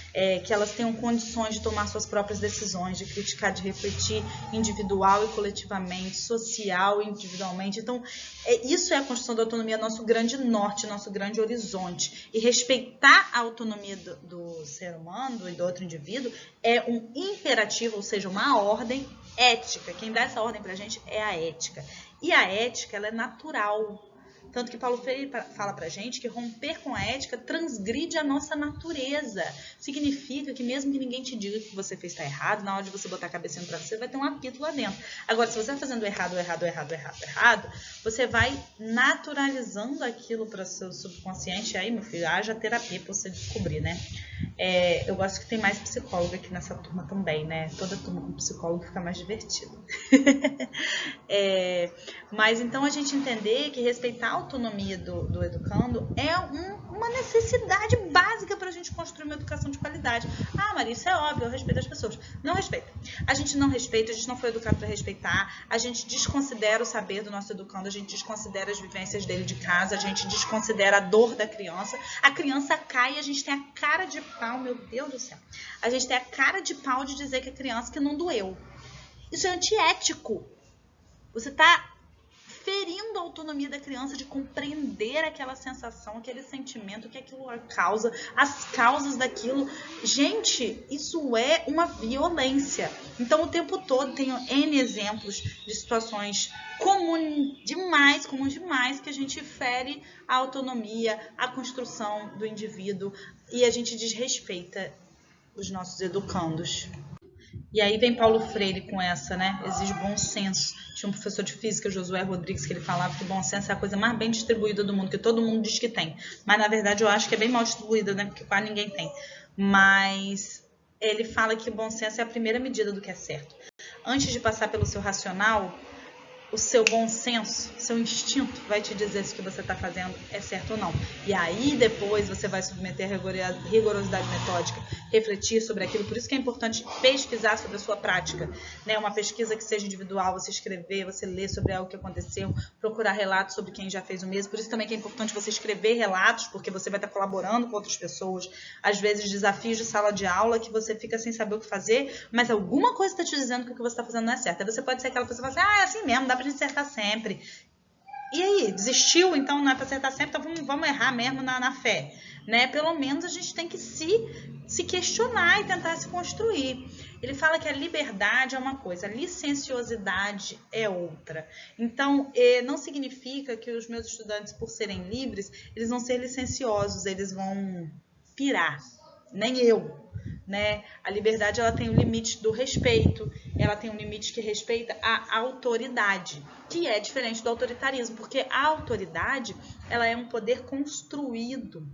Que elas tenham condições de tomar suas próprias decisões, de criticar, de refletir individual e coletivamente, social e individualmente. Então, isso é a construção da autonomia, nosso grande norte, nosso grande horizonte. E respeitar a autonomia do ser humano e do outro indivíduo é um imperativo, ou seja, uma ordem ética. Quem dá essa ordem pra gente é a ética. E a ética, ela é natural. Tanto que Paulo Freire fala pra gente que romper com a ética transgride a nossa natureza. Significa que mesmo que ninguém te diga que você fez tá errado, na hora de você botar a cabeça no travesseiro, vai ter um apito lá dentro. Agora, se você vai fazendo errado, você vai naturalizando aquilo para seu subconsciente. E aí, meu filho, haja terapia pra você descobrir, né? Eu gosto que tem mais psicólogo aqui nessa turma também, né? Toda turma com psicólogo fica mais divertida. Mas então a gente entender que respeitar a autonomia do educando é uma necessidade básica para a gente construir uma educação de qualidade. Ah, Maria, isso é óbvio, eu respeito as pessoas. Não respeita. A gente não respeita, a gente não foi educado para respeitar, a gente desconsidera o saber do nosso educando, a gente desconsidera as vivências dele de casa, a gente desconsidera a dor da criança. A criança cai e a gente tem a cara de pau, meu Deus do céu. A gente tem a cara de pau de dizer que a criança que não doeu. Isso é antiético. Você está ferindo a autonomia da criança de compreender aquela sensação, aquele sentimento, que aquilo causa, as causas daquilo. Gente, isso é uma violência. Então, o tempo todo tenho N exemplos de situações comuns demais, que a gente fere a autonomia, a construção do indivíduo e a gente desrespeita os nossos educandos. E aí vem Paulo Freire com essa, né? Exige bom senso. Tinha um professor de física, Josué Rodrigues, que ele falava que bom senso é a coisa mais bem distribuída do mundo, que todo mundo diz que tem. Mas, na verdade, eu acho que é bem mal distribuída, né? Porque quase ninguém tem. Mas ele fala que bom senso é a primeira medida do que é certo. Antes de passar pelo seu racional, o seu bom senso, seu instinto vai te dizer se o que você está fazendo é certo ou não. E aí depois você vai submeter a rigorosidade metódica, refletir sobre aquilo. Por isso que é importante pesquisar sobre a sua prática, né? Uma pesquisa que seja individual, você escrever, você ler sobre algo que aconteceu, procurar relatos sobre quem já fez o mesmo. Por isso também que é importante você escrever relatos, porque você vai estar colaborando com outras pessoas. Às vezes desafios de sala de aula que você fica sem saber o que fazer, mas alguma coisa está te dizendo que o que você está fazendo não é certo. Aí você pode ser aquela pessoa que fala assim, é assim mesmo, dá pra gente acertar sempre. E aí, desistiu? Então não é para acertar sempre, então vamos errar mesmo na fé, né? Pelo menos a gente tem que se questionar e tentar se construir. Ele fala que a liberdade é uma coisa, a licenciosidade é outra. Então, não significa que os meus estudantes, por serem livres, eles vão ser licenciosos, eles vão pirar. Nem eu. Né? A liberdade ela tem o limite do respeito, ela tem um limite que respeita a autoridade, que é diferente do autoritarismo, porque a autoridade ela é um poder construído.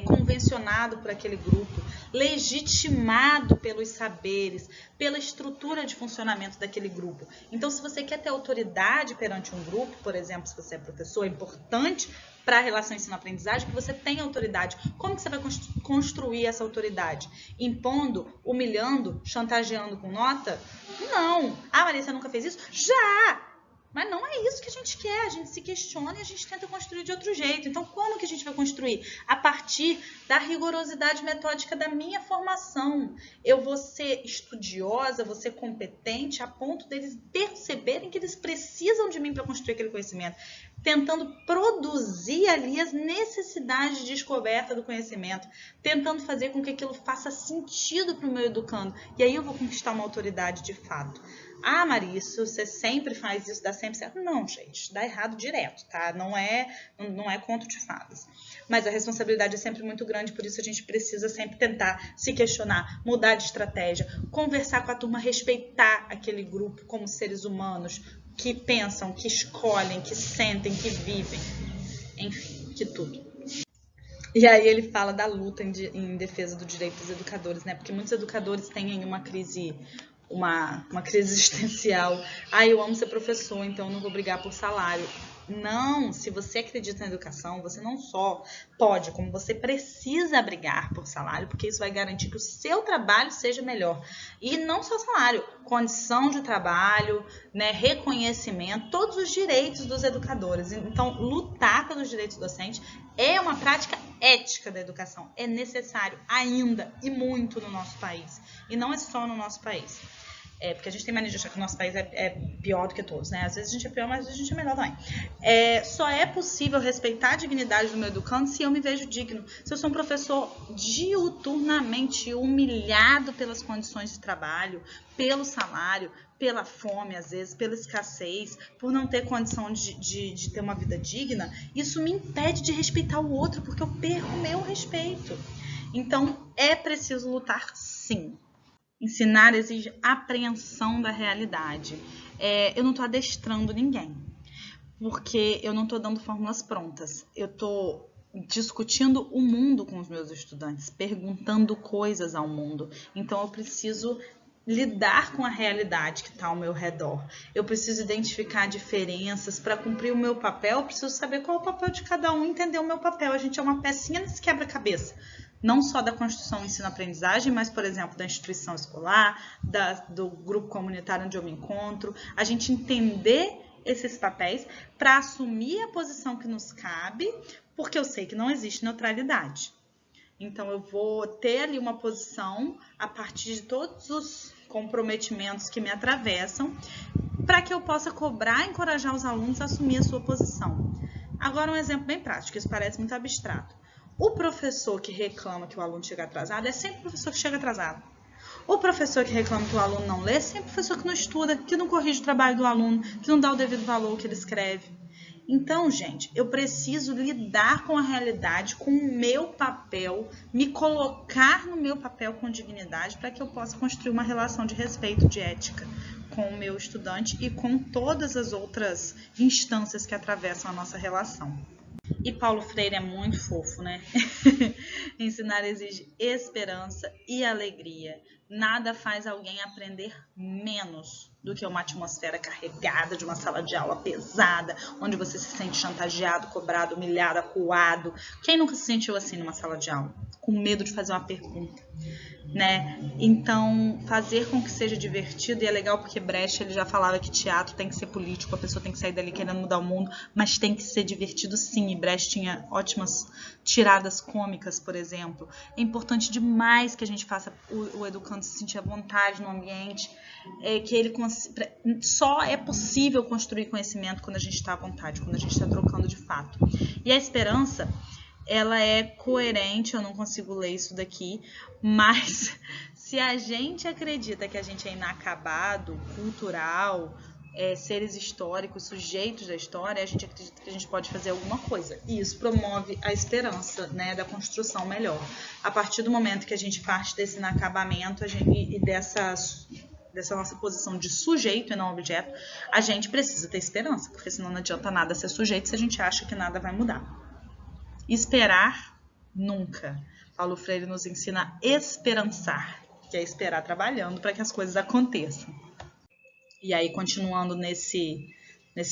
convencionado por aquele grupo, legitimado pelos saberes, pela estrutura de funcionamento daquele grupo. Então, se você quer ter autoridade perante um grupo, por exemplo, se você é professor, é importante para a relação ensino-aprendizagem que você tenha autoridade. Como que você vai construir essa autoridade? Impondo, humilhando, chantageando com nota? Não! Ah, Maria, você nunca fez isso? Já! Mas não é isso que a gente quer, a gente se questiona e a gente tenta construir de outro jeito. Então, como que a gente vai construir? A partir da rigorosidade metódica da minha formação. Eu vou ser estudiosa, vou ser competente a ponto deles perceberem que eles precisam de mim para construir aquele conhecimento. Tentando produzir ali as necessidades de descoberta do conhecimento. Tentando fazer com que aquilo faça sentido para o meu educando. E aí eu vou conquistar uma autoridade de fato. Ah, Maria, isso você sempre faz isso, dá sempre certo. Não, gente, dá errado direto, tá? Não é conto de fadas. Mas a responsabilidade é sempre muito grande, por isso a gente precisa sempre tentar se questionar, mudar de estratégia, conversar com a turma, respeitar aquele grupo como seres humanos que pensam, que escolhem, que sentem, que vivem, enfim, de tudo. E aí ele fala da luta em defesa do direito dos educadores, né? Porque muitos educadores têm uma crise existencial. Ah, eu amo ser professor, então eu não vou brigar por salário. Não, se você acredita na educação, você não só pode, como você precisa brigar por salário, porque isso vai garantir que o seu trabalho seja melhor. E não só salário, condição de trabalho, né, reconhecimento, todos os direitos dos educadores. Então, lutar pelos direitos docentes é uma prática ética da educação. É necessário ainda e muito no nosso país. E não é só no nosso país. Porque a gente tem mania de achar que o nosso país é pior do que todos, né? Às vezes a gente é pior, mas às vezes a gente é melhor também. Só é possível respeitar a dignidade do meu educando se eu me vejo digno. Se eu sou um professor diuturnamente humilhado pelas condições de trabalho, pelo salário, pela fome, às vezes, pela escassez, por não ter condição de ter uma vida digna, isso me impede de respeitar o outro, porque eu perco o meu respeito. Então, é preciso lutar, sim. Ensinar exige apreensão da realidade. Eu não estou adestrando ninguém, porque eu não estou dando fórmulas prontas. Eu estou discutindo o mundo com os meus estudantes, perguntando coisas ao mundo. Então, eu preciso lidar com a realidade que está ao meu redor. Eu preciso identificar diferenças. Para cumprir o meu papel, eu preciso saber qual é o papel de cada um, entender o meu papel. A gente é uma pecinha nesse quebra-cabeça. Não só da construção ensino-aprendizagem, mas, por exemplo, da instituição escolar, do grupo comunitário onde eu me encontro. A gente entender esses papéis para assumir a posição que nos cabe, porque eu sei que não existe neutralidade. Então, eu vou ter ali uma posição a partir de todos os comprometimentos que me atravessam, para que eu possa cobrar e encorajar os alunos a assumir a sua posição. Agora, um exemplo bem prático, isso parece muito abstrato. O professor que reclama que o aluno chega atrasado é sempre o professor que chega atrasado. O professor que reclama que o aluno não lê é sempre o professor que não estuda, que não corrige o trabalho do aluno, que não dá o devido valor que ele escreve. Então, gente, eu preciso lidar com a realidade, com o meu papel, me colocar no meu papel com dignidade para que eu possa construir uma relação de respeito, de ética com o meu estudante e com todas as outras instâncias que atravessam a nossa relação. E Paulo Freire é muito fofo, né? Ensinar exige esperança e alegria. Nada faz alguém aprender menos do que uma atmosfera carregada de uma sala de aula pesada, onde você se sente chantageado, cobrado, humilhado, acuado. Quem nunca se sentiu assim numa sala de aula? Com medo de fazer uma pergunta, né? Então, fazer com que seja divertido, e é legal porque Brecht ele já falava que teatro tem que ser político, a pessoa tem que sair dali querendo mudar o mundo, mas tem que ser divertido sim, e Brecht tinha ótimas tiradas cômicas, por exemplo. É importante demais que a gente faça o educando se sentir à vontade no ambiente, que ele só é possível construir conhecimento quando a gente está à vontade, quando a gente está trocando de fato. E a esperança, ela é coerente, eu não consigo ler isso daqui, mas se a gente acredita que a gente é inacabado, cultural, seres históricos, sujeitos da história, a gente acredita que a gente pode fazer alguma coisa. E isso promove a esperança, né, da construção melhor. A partir do momento que a gente parte desse inacabamento e dessa nossa posição de sujeito e não objeto, a gente precisa ter esperança, porque senão não adianta nada ser sujeito se a gente acha que nada vai mudar. Esperar Nunca. Paulo Freire nos ensina a esperançar, que é esperar trabalhando para que as coisas aconteçam. E aí, continuando nesse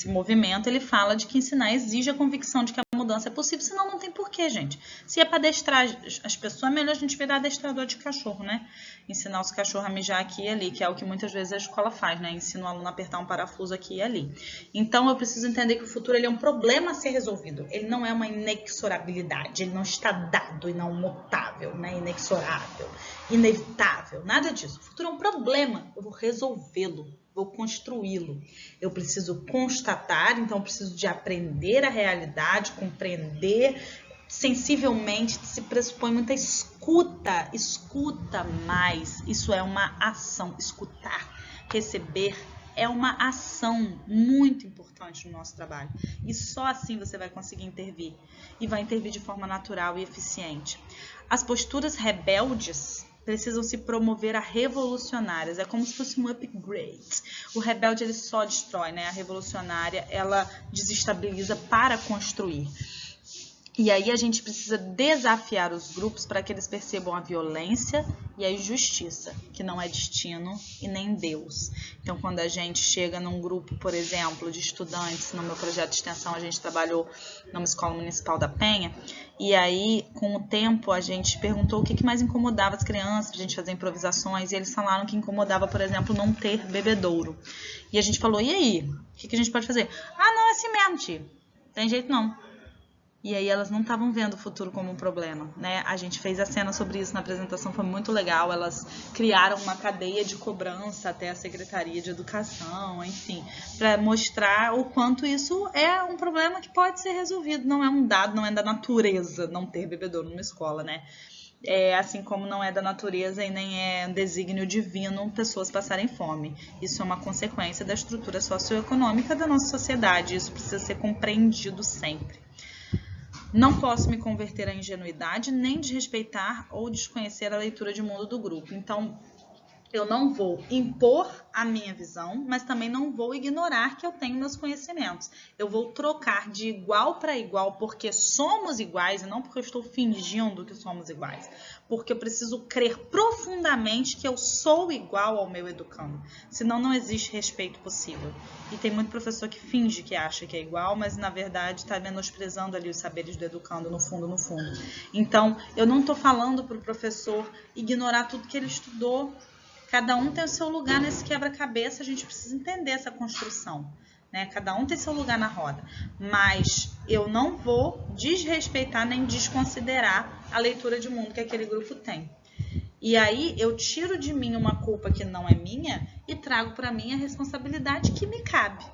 movimento, ele fala de que ensinar exige a convicção de que a mudança é possível, senão não tem porquê, gente. Se é para adestrar as pessoas, é melhor a gente virar adestrador de cachorro, né? Ensinar os cachorros a mijar aqui e ali, que é o que muitas vezes a escola faz, né? Ensina o aluno a apertar um parafuso aqui e ali. Então, eu preciso entender que o futuro ele é um problema a ser resolvido. Ele não é uma inexorabilidade, ele não está dado e não mutável, né? Inexorável, inevitável, nada disso. O futuro é um problema, eu vou resolvê-lo. Vou construí-lo. Eu preciso constatar, então eu preciso de aprender a realidade, compreender sensivelmente, se pressupõe muita escuta, escuta mais. Isso é uma ação, escutar, receber é uma ação muito importante no nosso trabalho. E só assim você vai conseguir intervir. E vai intervir de forma natural e eficiente. As posturas rebeldes precisam se promover a revolucionárias. É como se fosse um upgrade. O rebelde ele só destrói, né? A revolucionária ela desestabiliza para construir. E aí a gente precisa desafiar os grupos para que eles percebam a violência e a injustiça, que não é destino e nem Deus. Então, quando a gente chega num grupo, por exemplo, de estudantes, no meu projeto de extensão a gente trabalhou numa escola municipal da Penha, e aí, com o tempo, a gente perguntou o que mais incomodava as crianças, pra gente fazer improvisações, e eles falaram que incomodava, por exemplo, não ter bebedouro. E a gente falou, e aí? O que a gente pode fazer? Ah, não, é assim mesmo, tio. Tem jeito não. E aí elas não estavam vendo o futuro como um problema, né? A gente fez a cena sobre isso na apresentação, foi muito legal. Elas criaram uma cadeia de cobrança até a Secretaria de Educação, enfim, para mostrar o quanto isso é um problema que pode ser resolvido. Não é um dado, não é da natureza não ter bebedouro numa escola, né? Assim como não é da natureza e nem é um desígnio divino pessoas passarem fome. Isso é uma consequência da estrutura socioeconômica da nossa sociedade. Isso precisa ser compreendido sempre. Não posso me converter à ingenuidade, nem desrespeitar ou desconhecer a leitura de mundo do grupo. Então, eu não vou impor a minha visão, mas também não vou ignorar que eu tenho meus conhecimentos. Eu vou trocar de igual para igual porque somos iguais e não porque eu estou fingindo que somos iguais. Porque eu preciso crer profundamente que eu sou igual ao meu educando. Senão não existe respeito possível. E tem muito professor que finge que acha que é igual, mas na verdade está menosprezando ali os saberes do educando no fundo, no fundo. Então, eu não estou falando para o professor ignorar tudo que ele estudou. Cada um tem o seu lugar nesse quebra-cabeça, a gente precisa entender essa construção, né? Cada um tem seu lugar na roda, mas eu não vou desrespeitar nem desconsiderar a leitura de mundo que aquele grupo tem. E aí eu tiro de mim uma culpa que não é minha e trago para mim a responsabilidade que me cabe.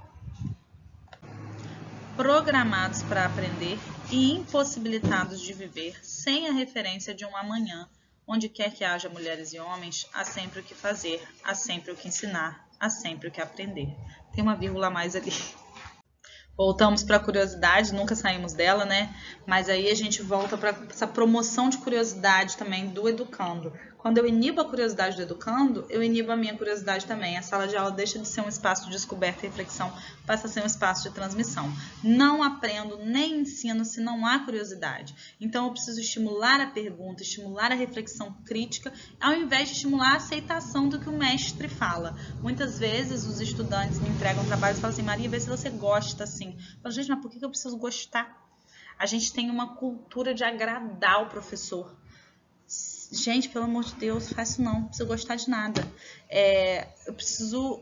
Programados para aprender e impossibilitados de viver sem a referência de um amanhã. Onde quer que haja mulheres e homens, há sempre o que fazer, há sempre o que ensinar, há sempre o que aprender. Tem uma vírgula a mais ali. Voltamos para a curiosidade, nunca saímos dela, né? Mas aí a gente volta para essa promoção de curiosidade também do educando. Quando eu inibo a curiosidade do educando, eu inibo a minha curiosidade também. A sala de aula deixa de ser um espaço de descoberta e reflexão, passa a ser um espaço de transmissão. Não aprendo nem ensino se não há curiosidade. Então eu preciso estimular a pergunta, estimular a reflexão crítica, ao invés de estimular a aceitação do que o mestre fala. Muitas vezes os estudantes me entregam trabalhos e falam assim, Maria, vê se você gosta assim. Eu falo, gente, mas por que eu preciso gostar? A gente tem uma cultura de agradar o professor. Gente, pelo amor de Deus, faz isso não preciso gostar de nada. Eu preciso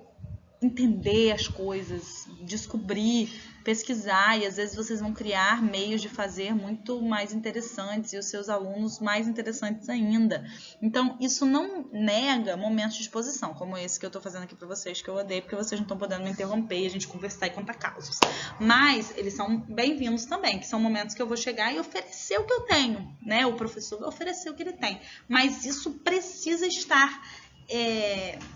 entender as coisas, descobrir, pesquisar, e às vezes vocês vão criar meios de fazer muito mais interessantes e os seus alunos mais interessantes ainda. Então, isso não nega momentos de exposição, como esse que eu estou fazendo aqui para vocês, que eu odeio, porque vocês não estão podendo me interromper e a gente conversar e contar causas. Mas eles são bem-vindos também, que são momentos que eu vou chegar e oferecer o que eu tenho, né? O professor vai oferecer o que ele tem. Mas isso precisa estar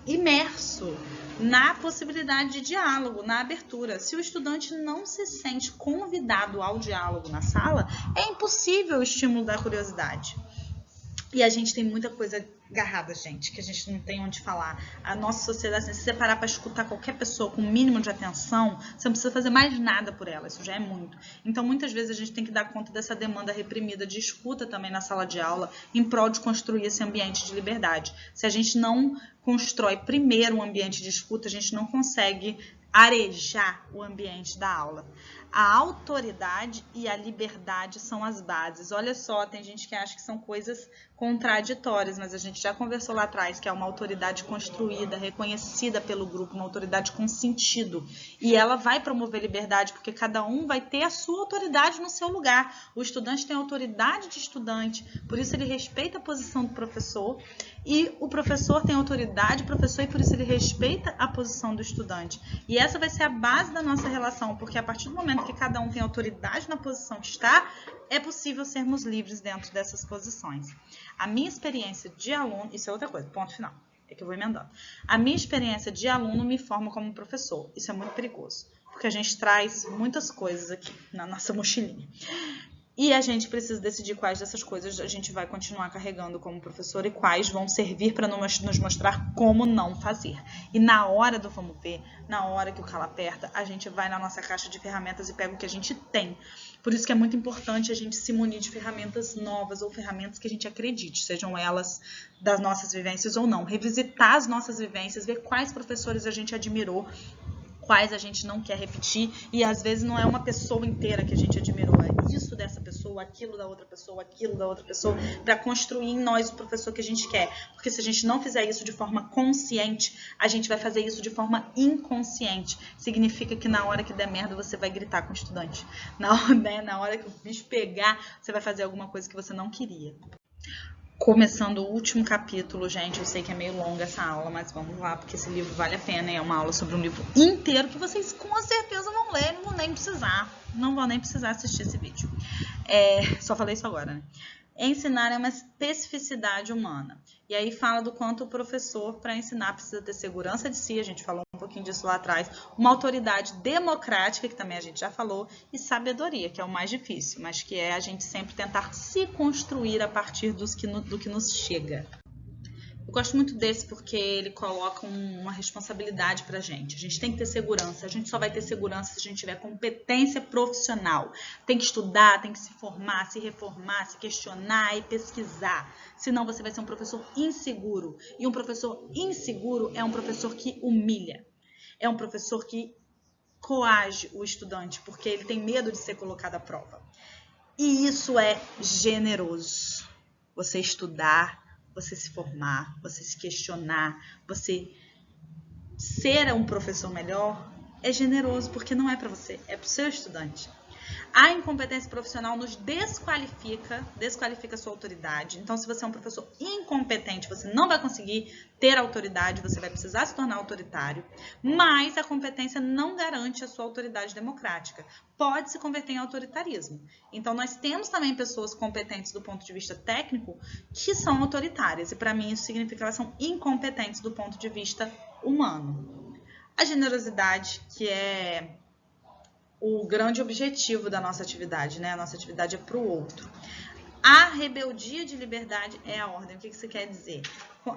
imerso na possibilidade de diálogo, na abertura. Se o estudante não se sente convidado ao diálogo na sala, é impossível o estímulo da curiosidade. E a gente tem muita coisa agarrada, gente, que a gente não tem onde falar. A nossa sociedade, se você parar para escutar qualquer pessoa com o mínimo de atenção, você não precisa fazer mais nada por ela, isso já é muito. Então, muitas vezes, a gente tem que dar conta dessa demanda reprimida de escuta também na sala de aula, em prol de construir esse ambiente de liberdade. Se a gente não constrói primeiro um ambiente de escuta, a gente não consegue arejar o ambiente da aula. A autoridade e a liberdade são as bases. Olha só, tem gente que acha que são coisas contraditórias, mas a gente já conversou lá atrás que é uma autoridade construída, reconhecida pelo grupo, uma autoridade com sentido. E ela vai promover liberdade, porque cada um vai ter a sua autoridade no seu lugar. O estudante tem autoridade de estudante, por isso ele respeita a posição do professor, e o professor tem autoridade de professor, e por isso ele respeita a posição do estudante. E essa vai ser a base da nossa relação, porque a partir do momento que cada um tem autoridade na posição que está, é possível sermos livres dentro dessas posições. A minha experiência de aluno, isso é outra coisa, ponto final, é que eu vou emendando. A minha experiência de aluno me forma como professor, isso é muito perigoso, porque a gente traz muitas coisas aqui na nossa mochilinha. E a gente precisa decidir quais dessas coisas a gente vai continuar carregando como professor e quais vão servir para nos mostrar como não fazer. E na hora do vamos ver, na hora que o calo aperta, a gente vai na nossa caixa de ferramentas e pega o que a gente tem. Por isso que é muito importante a gente se munir de ferramentas novas ou ferramentas que a gente acredite, sejam elas das nossas vivências ou não. Revisitar as nossas vivências, ver quais professores a gente admirou, quais a gente não quer repetir, e às vezes não é uma pessoa inteira que a gente admirou, é isso dessa pessoa, aquilo da outra pessoa, aquilo da outra pessoa, para construir em nós o professor que a gente quer. Porque se a gente não fizer isso de forma consciente, a gente vai fazer isso de forma inconsciente. Significa que na hora que der merda, você vai gritar com o estudante. Na hora que o bicho pegar, você vai fazer alguma coisa que você não queria. Começando o último capítulo, gente, eu sei que é meio longa essa aula, mas vamos lá, porque esse livro vale a pena, é uma aula sobre um livro inteiro que vocês com certeza vão ler, não vão nem precisar assistir esse vídeo. Só falei isso agora, né? Ensinar é uma especificidade humana. E aí fala do quanto o professor, para ensinar, precisa ter segurança de si, a gente falou um pouquinho disso lá atrás, uma autoridade democrática, que também a gente já falou, e sabedoria, que é o mais difícil, mas que é a gente sempre tentar se construir a partir do que nos chega. Eu gosto muito desse porque ele coloca uma responsabilidade pra gente. A gente tem que ter segurança. A gente só vai ter segurança se a gente tiver competência profissional. Tem que estudar, tem que se formar, se reformar, se questionar e pesquisar. Senão você vai ser um professor inseguro. E um professor inseguro é um professor que humilha. É um professor que coage o estudante, porque ele tem medo de ser colocado à prova. E isso é generoso. Você estudar, você se formar, você se questionar, você ser um professor melhor, é generoso, porque não é para você, é para o seu estudante. A incompetência profissional nos desqualifica a sua autoridade. Então, se você é um professor incompetente, você não vai conseguir ter autoridade, você vai precisar se tornar autoritário, mas a competência não garante a sua autoridade democrática. Pode se converter em autoritarismo. Então, nós temos também pessoas competentes do ponto de vista técnico que são autoritárias, e para mim isso significa que elas são incompetentes do ponto de vista humano. A generosidade, que é o grande objetivo da nossa atividade, né? A nossa atividade é para o outro. A rebeldia de liberdade é a ordem. O que isso quer dizer?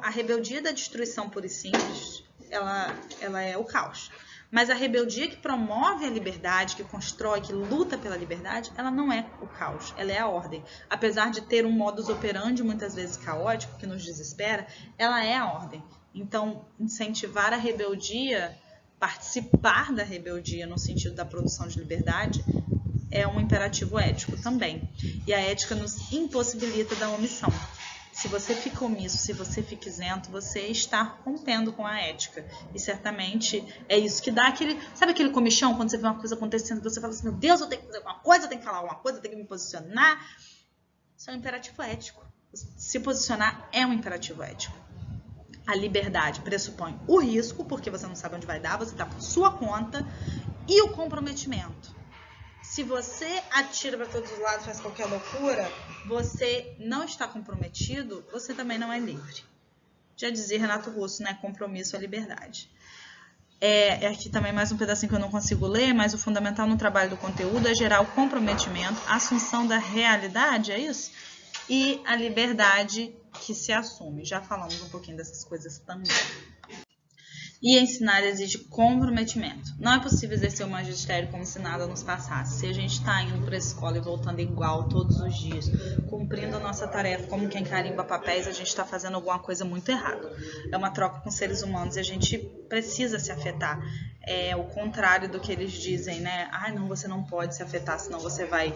A rebeldia da destruição pura e simples, ela é o caos. Mas a rebeldia que promove a liberdade, que constrói, que luta pela liberdade, ela não é o caos, ela é a ordem. Apesar de ter um modus operandi muitas vezes caótico, que nos desespera, ela é a ordem. Então, incentivar a rebeldia, participar da rebeldia no sentido da produção de liberdade é um imperativo ético também. E a ética nos impossibilita da omissão. Se você fica omisso, se você fica isento, você está rompendo com a ética. E certamente é isso que dá aquele... Sabe aquele comichão quando você vê uma coisa acontecendo e você fala assim, meu Deus, eu tenho que fazer alguma coisa, eu tenho que falar alguma coisa, eu tenho que me posicionar. Isso é um imperativo ético. Se posicionar é um imperativo ético. A liberdade pressupõe o risco, porque você não sabe onde vai dar, você está por sua conta, e o comprometimento. Se você atira para todos os lados, faz qualquer loucura, você não está comprometido, você também não é livre. Já dizia Renato Russo, né? Compromisso é liberdade. Aqui também mais um pedacinho que eu não consigo ler, mas o fundamental no trabalho do conteúdo é gerar o comprometimento, a assunção da realidade, é isso? E a liberdade que se assume. Já falamos um pouquinho dessas coisas também. E ensinar exige comprometimento. Não é possível exercer o magistério como se nada nos passasse. Se a gente está indo para a escola e voltando igual todos os dias, cumprindo a nossa tarefa como quem carimba papéis, a gente está fazendo alguma coisa muito errada. É uma troca com seres humanos e a gente precisa se afetar. É o contrário do que eles dizem, né? Ah, não, você não pode se afetar, senão você vai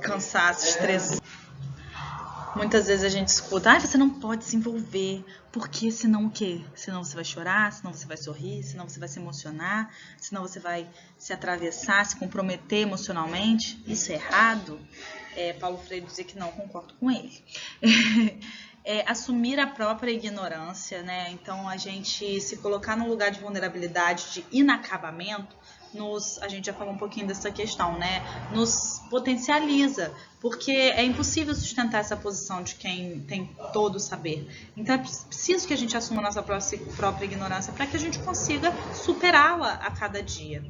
cansar, se estressar. Muitas vezes a gente escuta, você não pode se envolver, porque senão o quê? Senão você vai chorar, senão você vai sorrir, senão você vai se emocionar, senão você vai se atravessar, se comprometer emocionalmente. Isso é errado? Paulo Freire dizia que não, concordo com ele. Assumir a própria ignorância, né? Então a gente se colocar num lugar de vulnerabilidade, de inacabamento, a gente já falou um pouquinho dessa questão, né? Nos potencializa, porque é impossível sustentar essa posição de quem tem todo o saber. Então é preciso que a gente assuma a nossa própria ignorância para que a gente consiga superá-la a cada dia.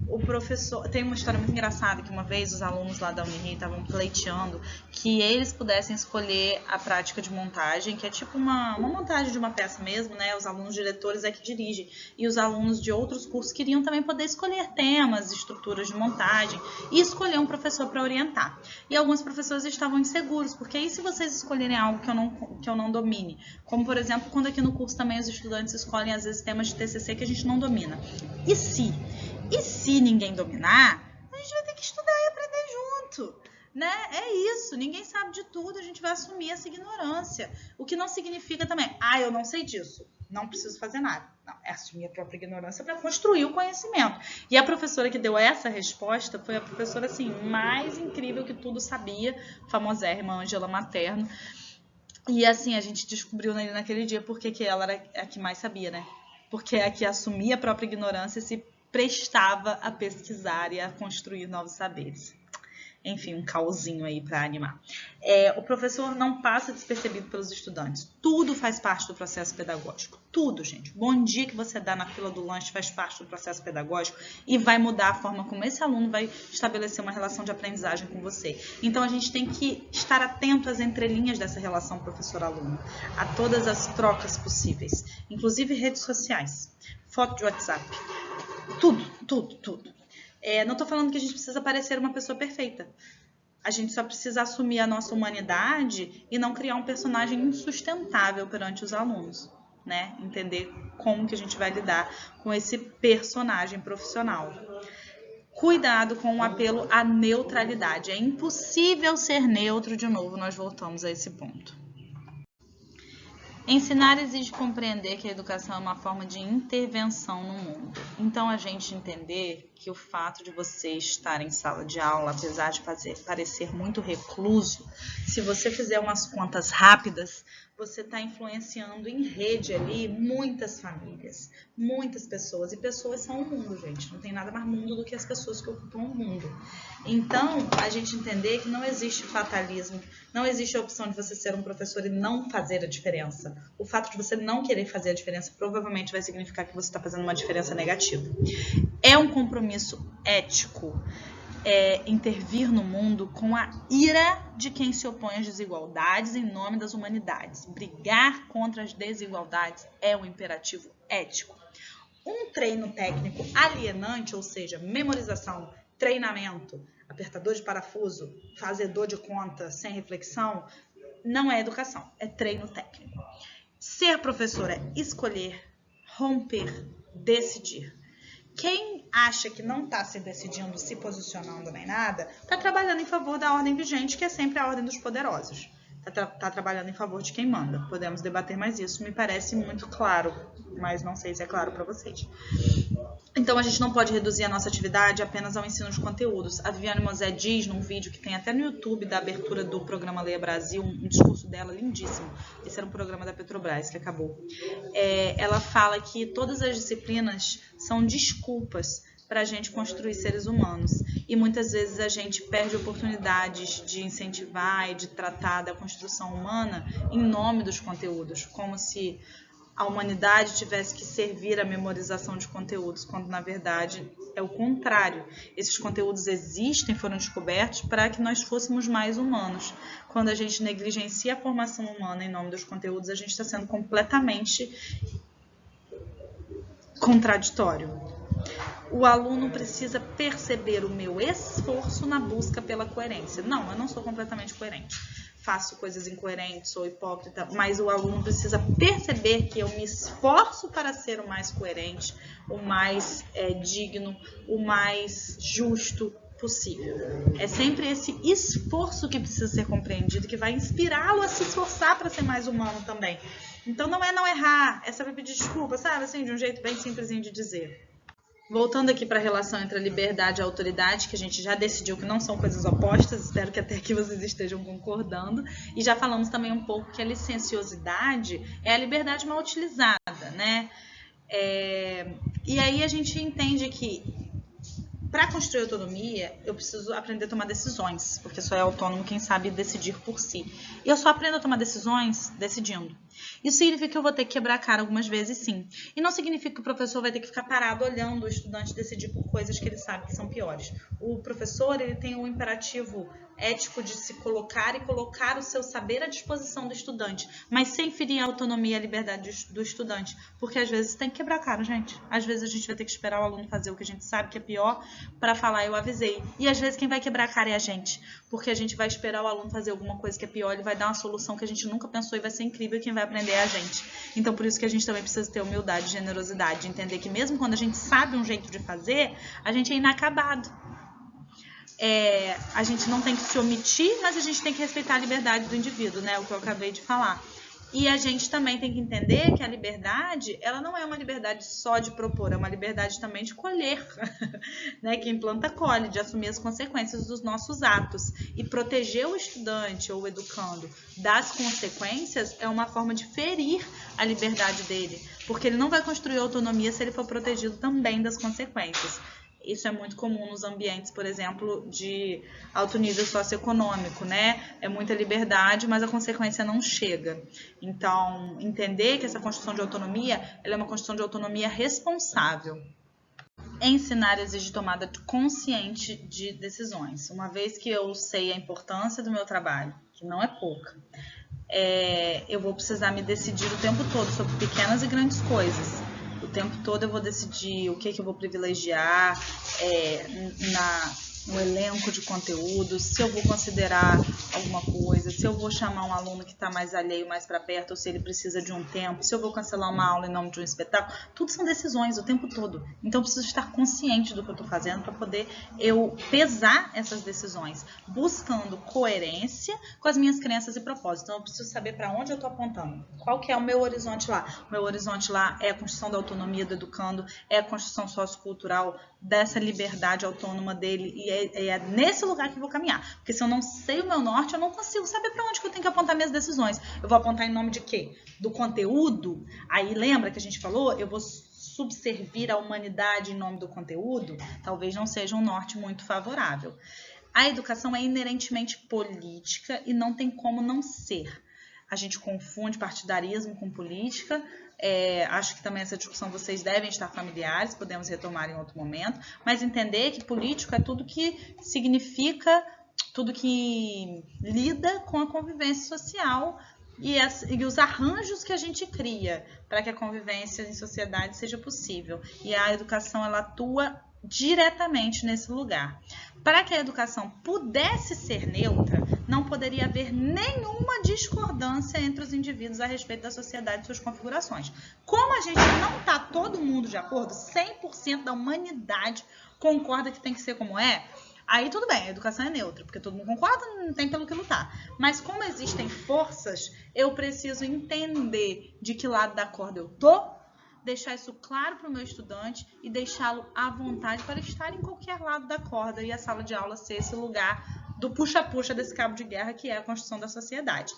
O professor, tem uma história muito engraçada que uma vez os alunos lá da Unirio estavam pleiteando que eles pudessem escolher a prática de montagem, que é tipo uma montagem de uma peça mesmo, né? Os alunos diretores é que dirigem, e os alunos de outros cursos queriam também poder escolher temas, estruturas de montagem e escolher um professor para orientar. E alguns professores estavam inseguros, porque aí se vocês escolherem algo que eu não domine, como por exemplo, quando aqui no curso também os estudantes escolhem às vezes temas de TCC que a gente não domina. E se ninguém dominar, a gente vai ter que estudar e aprender junto, né? É isso, ninguém sabe de tudo, a gente vai assumir essa ignorância. O que não significa também, eu não sei disso, não preciso fazer nada. Não, é assumir a própria ignorância para construir o conhecimento. E a professora que deu essa resposta foi a professora, assim, mais incrível que tudo sabia, famosérrima Ângela Materno. E, assim, a gente descobriu naquele dia porque que ela era a que mais sabia, né? Porque é a que assumia a própria ignorância e se prestava a pesquisar e a construir novos saberes. Enfim, um cauzinho aí para animar. O professor não passa despercebido pelos estudantes. Tudo faz parte do processo pedagógico. Tudo, gente. Bom dia que você dá na fila do lanche faz parte do processo pedagógico e vai mudar a forma como esse aluno vai estabelecer uma relação de aprendizagem com você. Então, a gente tem que estar atento às entrelinhas dessa relação professor-aluno, a todas as trocas possíveis, inclusive redes sociais, foto de WhatsApp. Tudo. Não estou falando que a gente precisa parecer uma pessoa perfeita. A gente só precisa assumir a nossa humanidade e não criar um personagem insustentável perante os alunos, né? Entender como que a gente vai lidar com esse personagem profissional. Cuidado com o apelo à neutralidade. É impossível ser neutro, de novo, nós voltamos a esse ponto. Ensinar exige compreender que a educação é uma forma de intervenção no mundo. Então, a gente entender que o fato de você estar em sala de aula, apesar de parecer muito recluso, se você fizer umas contas rápidas, você está influenciando em rede ali muitas famílias, muitas pessoas. E pessoas são o mundo, gente. Não tem nada mais mundo do que as pessoas que ocupam o mundo. Então, a gente entender que não existe fatalismo, não existe a opção de você ser um professor e não fazer a diferença. O fato de você não querer fazer a diferença provavelmente vai significar que você está fazendo uma diferença negativa. É um compromisso ético intervir no mundo com a ira de quem se opõe às desigualdades em nome das humanidades. Brigar contra as desigualdades é um imperativo ético. Um treino técnico alienante, ou seja, memorização, treinamento, apertador de parafuso, fazedor de conta sem reflexão, não é educação, é treino técnico. Ser professor é escolher, romper, decidir. Quem acha que não está se decidindo, se posicionando nem nada, está trabalhando em favor da ordem vigente, que é sempre a ordem dos poderosos. Está trabalhando em favor de quem manda. Podemos debater mais isso, me parece muito claro, mas não sei se é claro para vocês. Então, a gente não pode reduzir a nossa atividade apenas ao ensino de conteúdos. A Viviane Mosé diz num vídeo que tem até no YouTube da abertura do programa Leia Brasil, um discurso dela lindíssimo. Esse era um programa da Petrobras que acabou. Ela fala que todas as disciplinas são desculpas para a gente construir seres humanos. E muitas vezes a gente perde oportunidades de incentivar e de tratar da construção humana em nome dos conteúdos, como se a humanidade tivesse que servir à memorização de conteúdos, quando na verdade é o contrário. Esses conteúdos existem, foram descobertos para que nós fôssemos mais humanos. Quando a gente negligencia a formação humana em nome dos conteúdos, a gente está sendo completamente contraditório. O aluno precisa perceber o meu esforço na busca pela coerência. Não, eu não sou completamente coerente. Faço coisas incoerentes, sou hipócrita, mas o aluno precisa perceber que eu me esforço para ser o mais coerente, o mais digno, o mais justo possível. É sempre esse esforço que precisa ser compreendido, que vai inspirá-lo a se esforçar para ser mais humano também. Então não é não errar, é saber pedir desculpa, sabe? Assim, de um jeito bem simplesinho de dizer. Voltando aqui para a relação entre a liberdade e a autoridade, que a gente já decidiu que não são coisas opostas, espero que até aqui vocês estejam concordando. E já falamos também um pouco que a licenciosidade é a liberdade mal utilizada, né? E aí a gente entende que para construir autonomia, eu preciso aprender a tomar decisões, porque só é autônomo quem sabe decidir por si. E eu só aprendo a tomar decisões decidindo. Isso significa que eu vou ter que quebrar a cara algumas vezes, sim. E não significa que o professor vai ter que ficar parado olhando o estudante decidir por coisas que ele sabe que são piores. O professor, ele tem um imperativo ético de se colocar e colocar o seu saber à disposição do estudante, mas sem ferir a autonomia e a liberdade do estudante, porque às vezes tem que quebrar a cara, gente. Às vezes a gente vai ter que esperar o aluno fazer o que a gente sabe que é pior para falar eu avisei. E às vezes quem vai quebrar a cara é a gente, porque a gente vai esperar o aluno fazer alguma coisa que é pior, ele vai dar uma solução que a gente nunca pensou e vai ser incrível, e quem vai aprender é a gente. Então por isso que a gente também precisa ter humildade, generosidade, entender que mesmo quando a gente sabe um jeito de fazer, a gente é inacabado. A gente não tem que se omitir, mas a gente tem que respeitar a liberdade do indivíduo, né? O que eu acabei de falar. E a gente também tem que entender que a liberdade, ela não é uma liberdade só de propor, é uma liberdade também de colher, né? Quem planta colhe, de assumir as consequências dos nossos atos. E proteger o estudante ou o educando das consequências é uma forma de ferir a liberdade dele, porque ele não vai construir autonomia se ele for protegido também das consequências. Isso é muito comum nos ambientes, por exemplo, de alto nível socioeconômico, né? É muita liberdade, mas a consequência não chega. Então, entender que essa construção de autonomia, ela é uma construção de autonomia responsável. Ensinar exige tomada consciente de decisões. Uma vez que eu sei a importância do meu trabalho, que não é pouca, eu vou precisar me decidir o tempo todo sobre pequenas e grandes coisas. O tempo todo eu vou decidir o que eu vou privilegiar no elenco de conteúdos, se eu vou considerar alguma coisa, se eu vou chamar um aluno que está mais alheio, mais para perto, ou se ele precisa de um tempo, se eu vou cancelar uma aula em nome de um espetáculo. Tudo são decisões o tempo todo. Então eu preciso estar consciente do que eu estou fazendo para poder eu pesar essas decisões, buscando coerência com as minhas crenças e propósitos. Então eu preciso saber para onde eu estou apontando. Qual que é o meu horizonte lá? O meu horizonte lá é a construção da autonomia do educando, é a construção sociocultural dessa liberdade autônoma dele, e é nesse lugar que eu vou caminhar. Porque se eu não sei o meu norte, eu não consigo saber para onde que eu tenho que apontar minhas decisões. Eu vou apontar em nome de quê? Do conteúdo? Aí lembra que a gente falou? Eu vou subservir a humanidade em nome do conteúdo? Talvez não seja um norte muito favorável. A educação é inerentemente política e não tem como não ser. A gente confunde partidarismo com política. Acho que também essa discussão vocês devem estar familiares, podemos retomar em outro momento, mas entender que político é tudo que significa, tudo que lida com a convivência social e os arranjos que a gente cria para que a convivência em sociedade seja possível. E a educação, ela atua diretamente nesse lugar. Para que a educação pudesse ser neutra, não poderia haver nenhuma discordância entre os indivíduos a respeito da sociedade e suas configurações. Como a gente não está todo mundo de acordo, 100% da humanidade concorda que tem que ser como é, aí tudo bem, a educação é neutra, porque todo mundo concorda, não tem pelo que lutar. Mas como existem forças, eu preciso entender de que lado da corda eu tô, deixar isso claro para o meu estudante e deixá-lo à vontade para estar em qualquer lado da corda e a sala de aula ser esse lugar do puxa-puxa desse cabo de guerra que é a construção da sociedade.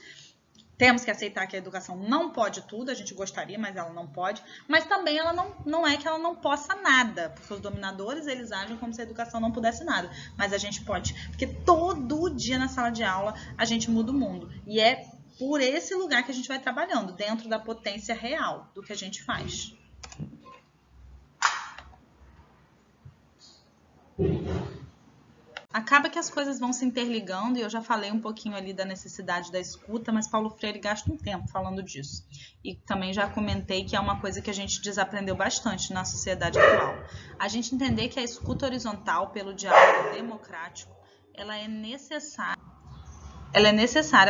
Temos que aceitar que a educação não pode tudo, a gente gostaria, mas ela não pode. Mas também ela não é que ela não possa nada, porque os dominadores, eles agem como se a educação não pudesse nada. Mas a gente pode, porque todo dia na sala de aula a gente muda o mundo. E é por esse lugar que a gente vai trabalhando, dentro da potência real do que a gente faz. Acaba que as coisas vão se interligando, e eu já falei um pouquinho ali da necessidade da escuta, mas Paulo Freire gasta um tempo falando disso. E também já comentei que é uma coisa que a gente desaprendeu bastante na sociedade atual. A gente entender que a escuta horizontal pelo diálogo democrático, ela é necessária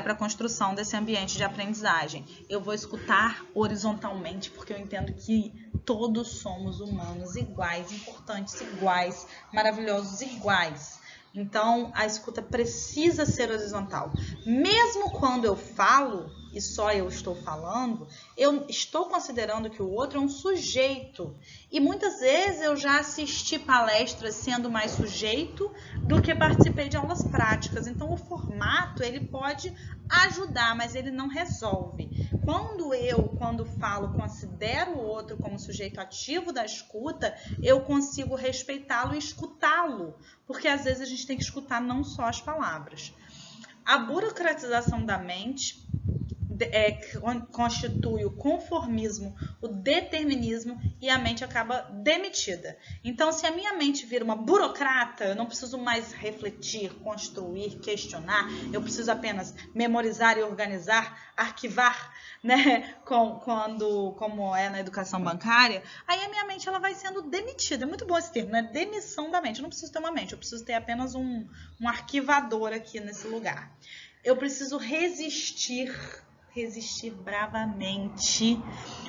para a construção desse ambiente de aprendizagem. Eu vou escutar horizontalmente porque eu entendo que todos somos humanos iguais, importantes iguais, maravilhosos iguais. Então, a escuta precisa ser horizontal. Mesmo quando eu falo, e só eu estou falando, eu estou considerando que o outro é um sujeito. E muitas vezes eu já assisti palestras sendo mais sujeito do que participei de aulas práticas. Então, o formato, ele pode ajudar, mas ele não resolve. Quando falo, considero o outro como sujeito ativo da escuta, eu consigo respeitá-lo e escutá-lo. Porque às vezes a gente tem que escutar não só as palavras. A burocratização da mente constitui o conformismo, o determinismo, e a mente acaba demitida. Então, se a minha mente vira uma burocrata, eu não preciso mais refletir, construir, questionar, eu preciso apenas memorizar e organizar, arquivar, né? Como é na educação bancária, aí a minha mente ela vai sendo demitida. É muito bom esse termo, né? Demissão da mente. Eu não preciso ter uma mente, eu preciso ter apenas um arquivador aqui nesse lugar. Eu preciso resistir bravamente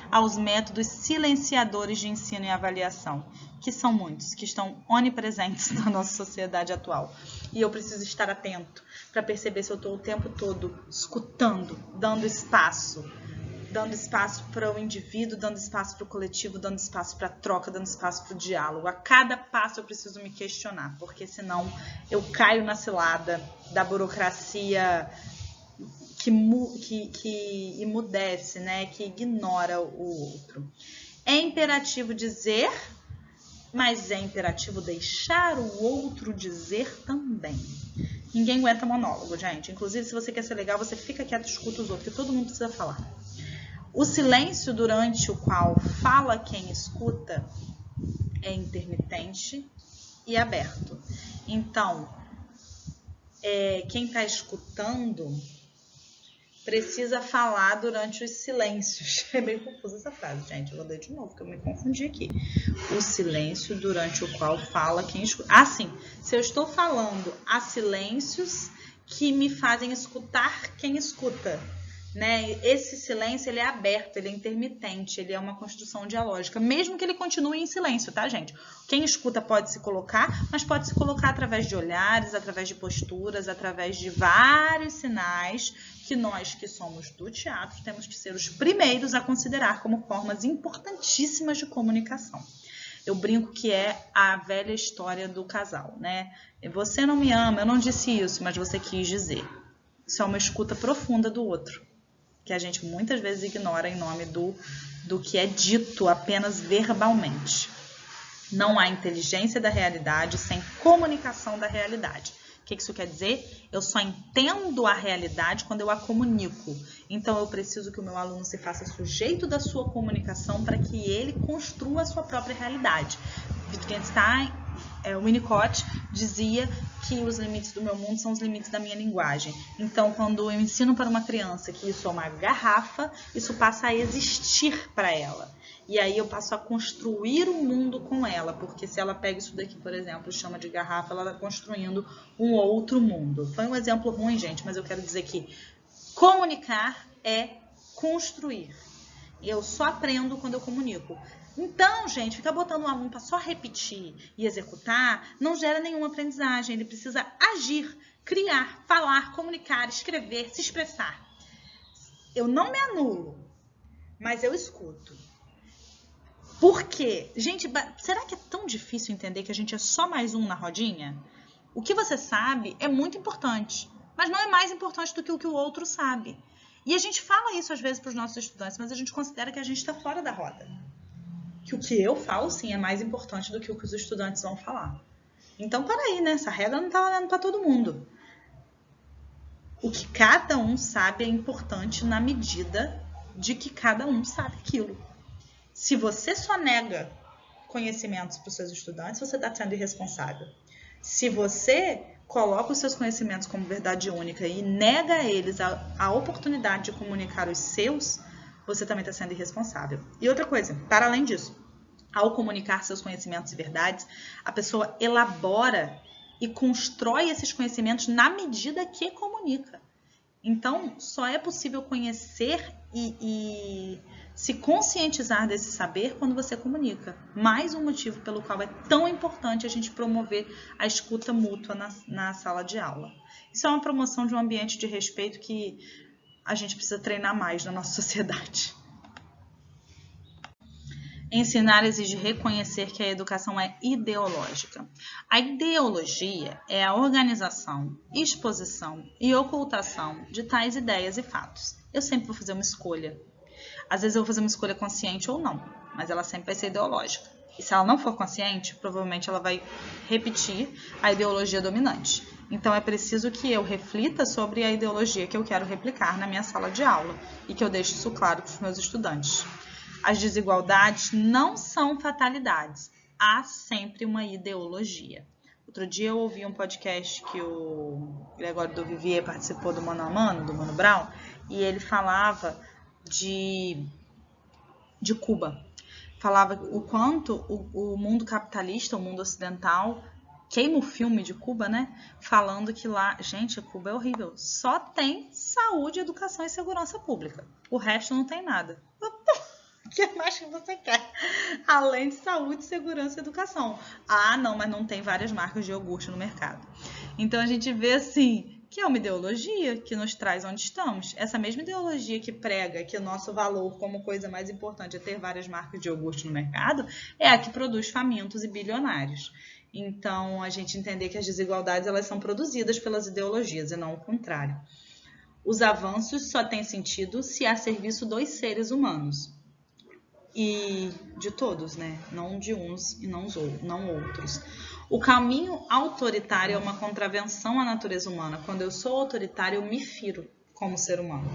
aos métodos silenciadores de ensino e avaliação, que são muitos, que estão onipresentes na nossa sociedade atual. E eu preciso estar atento para perceber se eu estou o tempo todo escutando, dando espaço para o indivíduo, dando espaço para o coletivo, dando espaço para a troca, dando espaço para o diálogo. A cada passo eu preciso me questionar, porque senão eu caio na cilada da burocracia que emudece, né? Que ignora o outro. É imperativo dizer, mas é imperativo deixar o outro dizer também. Ninguém aguenta monólogo, gente. Inclusive, se você quer ser legal, você fica quieto e escuta os outros, porque todo mundo precisa falar. O silêncio durante o qual fala quem escuta é intermitente e aberto. Então, quem está escutando precisa falar durante os silêncios. É bem confusa essa frase, gente. Eu vou ler de novo, porque eu me confundi aqui. O silêncio durante o qual fala quem escuta. Ah, sim. Se eu estou falando, há silêncios que me fazem escutar quem escuta. Né? Esse silêncio ele é aberto, ele é intermitente, ele é uma construção dialógica, mesmo que ele continue em silêncio, tá, gente? Quem escuta pode se colocar, mas pode se colocar através de olhares, através de posturas, através de vários sinais que nós que somos do teatro temos que ser os primeiros a considerar como formas importantíssimas de comunicação. Eu brinco que é a velha história do casal, né? Você não me ama, eu não disse isso, mas você quis dizer. Isso é uma escuta profunda do outro, que a gente muitas vezes ignora em nome do que é dito apenas verbalmente. Não há inteligência da realidade sem comunicação da realidade. O que isso quer dizer? Eu só entendo a realidade quando eu a comunico. Então, eu preciso que o meu aluno se faça sujeito da sua comunicação para que ele construa a sua própria realidade. Wittgenstein, Winnicott, dizia que os limites do meu mundo são os limites da minha linguagem. Então, quando eu ensino para uma criança que isso é uma garrafa, isso passa a existir para ela. E aí eu passo a construir um mundo com ela, porque se ela pega isso daqui, por exemplo, e chama de garrafa, ela está construindo um outro mundo. Foi um exemplo ruim, gente, mas eu quero dizer que comunicar é construir. Eu só aprendo quando eu comunico. Então, gente, ficar botando o aluno para só repetir e executar não gera nenhuma aprendizagem. Ele precisa agir, criar, falar, comunicar, escrever, se expressar. Eu não me anulo, mas eu escuto. Por quê? Gente, será que é tão difícil entender que a gente é só mais um na rodinha? O que você sabe é muito importante, mas não é mais importante do que o que o outro sabe. E a gente fala isso às vezes para os nossos estudantes, mas a gente considera que a gente está fora da roda. Que o que eu falo, sim, é mais importante do que o que os estudantes vão falar. Então, peraí, né? Essa regra não está valendo para todo mundo. O que cada um sabe é importante na medida de que cada um sabe aquilo. Se você só nega conhecimentos para os seus estudantes, você está sendo irresponsável. Se você coloca os seus conhecimentos como verdade única e nega a eles a oportunidade de comunicar os seus, você também está sendo irresponsável. E outra coisa, para além disso, ao comunicar seus conhecimentos e verdades, a pessoa elabora e constrói esses conhecimentos na medida que comunica. Então, só é possível conhecer e se conscientizar desse saber quando você comunica. Mais um motivo pelo qual é tão importante a gente promover a escuta mútua na sala de aula. Isso é uma promoção de um ambiente de respeito que a gente precisa treinar mais na nossa sociedade. Ensinar exige reconhecer que a educação é ideológica. A ideologia é a organização, exposição e ocultação de tais ideias e fatos. Eu sempre vou fazer uma escolha. Às vezes eu vou fazer uma escolha consciente ou não, mas ela sempre vai ser ideológica. E se ela não for consciente, provavelmente ela vai repetir a ideologia dominante. Então é preciso que eu reflita sobre a ideologia que eu quero replicar na minha sala de aula e que eu deixe isso claro para os meus estudantes. As desigualdades não são fatalidades, há sempre uma ideologia. Outro dia eu ouvi um podcast que o Gregório do Vivier participou do Mano a Mano, do Mano Brown, e ele falava de Cuba. Falava o quanto o mundo capitalista, o mundo ocidental, queima o filme de Cuba, né? Falando que lá, gente, Cuba é horrível. Só tem saúde, educação e segurança pública. O resto não tem nada. O que mais que você quer? Além de saúde, segurança e educação. Ah, não, mas não tem várias marcas de iogurte no mercado. Então a gente vê assim, que é uma ideologia que nos traz onde estamos. Essa mesma ideologia que prega que o nosso valor como coisa mais importante é ter várias marcas de iogurte no mercado, é a que produz famintos e bilionários. Então, a gente entender que as desigualdades elas são produzidas pelas ideologias e não o contrário. Os avanços só têm sentido se há serviço dos seres humanos. E de todos, né? Não de uns e não outros. O caminho autoritário é uma contravenção à natureza humana. Quando eu sou autoritário, eu me firo como ser humano.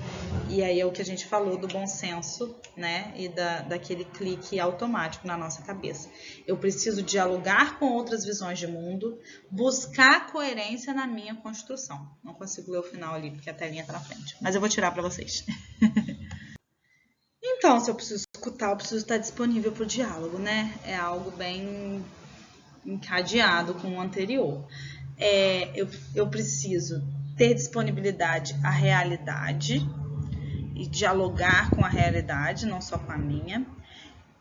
E aí é o que a gente falou do bom senso, né? E daquele clique automático na nossa cabeça. Eu preciso dialogar com outras visões de mundo, buscar coerência na minha construção. Não consigo ler o final ali, porque a telinha tá na frente. Mas eu vou tirar para vocês. Então, se eu preciso escutar, eu preciso estar disponível para o diálogo, né? É algo bem encadeado com o anterior. Eu preciso ter disponibilidade à realidade e dialogar com a realidade, não só com a minha.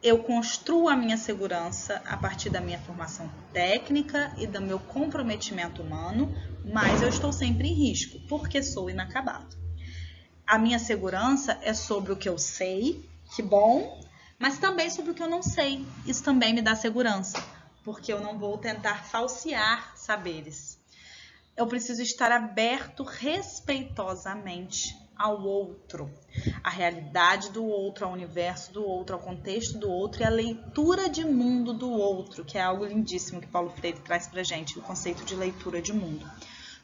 Eu construo a minha segurança a partir da minha formação técnica e do meu comprometimento humano, mas eu estou sempre em risco, porque sou inacabado. A minha segurança é sobre o que eu sei, que bom, mas também sobre o que eu não sei. Isso também me dá segurança, porque eu não vou tentar falsear saberes. Eu preciso estar aberto respeitosamente ao outro, à realidade do outro, ao universo do outro, ao contexto do outro e à leitura de mundo do outro, que é algo lindíssimo que Paulo Freire traz pra gente, o conceito de leitura de mundo.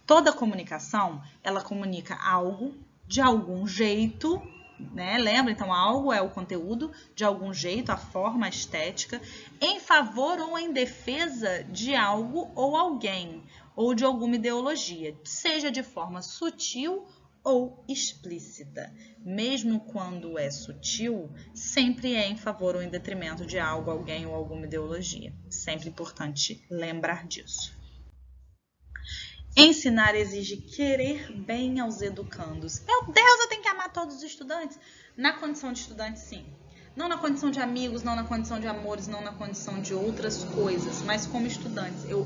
Toda comunicação, ela comunica algo de algum jeito, né? Lembra? Então, algo é o conteúdo, de algum jeito, a forma, a estética, em favor ou em defesa de algo ou alguém, ou de alguma ideologia, seja de forma sutil ou explícita. Mesmo quando é sutil, sempre é em favor ou em detrimento de algo, alguém ou alguma ideologia. Sempre importante lembrar disso. Ensinar exige querer bem aos educandos. Meu Deus, eu tenho que amar todos os estudantes? Na condição de estudante, sim. Não na condição de amigos, não na condição de amores, não na condição de outras coisas, mas como estudantes. Eu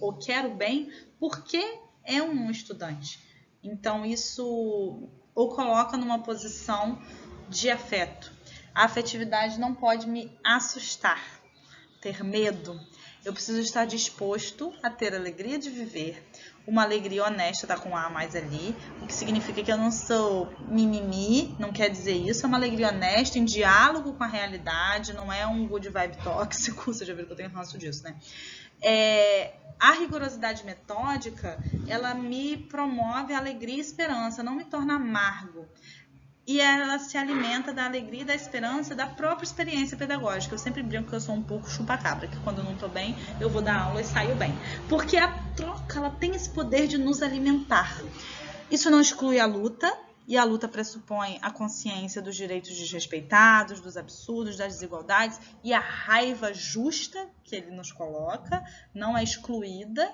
o quero bem porque é um estudante. Então, isso o coloca numa posição de afeto. A afetividade não pode me assustar, ter medo. Eu preciso estar disposto a ter alegria de viver, uma alegria honesta, tá com um A mais ali, o que significa que eu não sou mimimi, não quer dizer isso, é uma alegria honesta, em diálogo com a realidade, não é um good vibe tóxico, você já viu que eu tenho ranço disso, né? A rigorosidade metódica, ela me promove alegria e esperança, não me torna amargo. E ela se alimenta da alegria e da esperança da própria experiência pedagógica. Eu sempre brinco que eu sou um pouco chupa-cabra, que quando eu não estou bem, eu vou dar aula e saio bem. Porque a troca, ela tem esse poder de nos alimentar. Isso não exclui a luta, e a luta pressupõe a consciência dos direitos desrespeitados, dos absurdos, das desigualdades, e a raiva justa que ele nos coloca, não é excluída,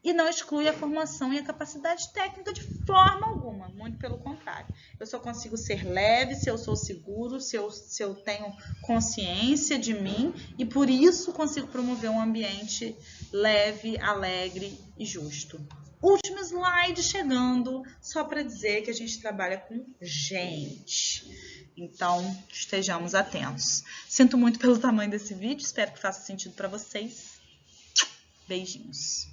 e não exclui a formação e a capacidade técnica de forma alguma, muito pelo contrário. Eu só consigo ser leve se eu sou seguro, se eu tenho consciência de mim, e por isso consigo promover um ambiente leve, alegre e justo. Último slide chegando, só para dizer que a gente trabalha com gente. Então, estejamos atentos. Sinto muito pelo tamanho desse vídeo, espero que faça sentido para vocês. Beijinhos.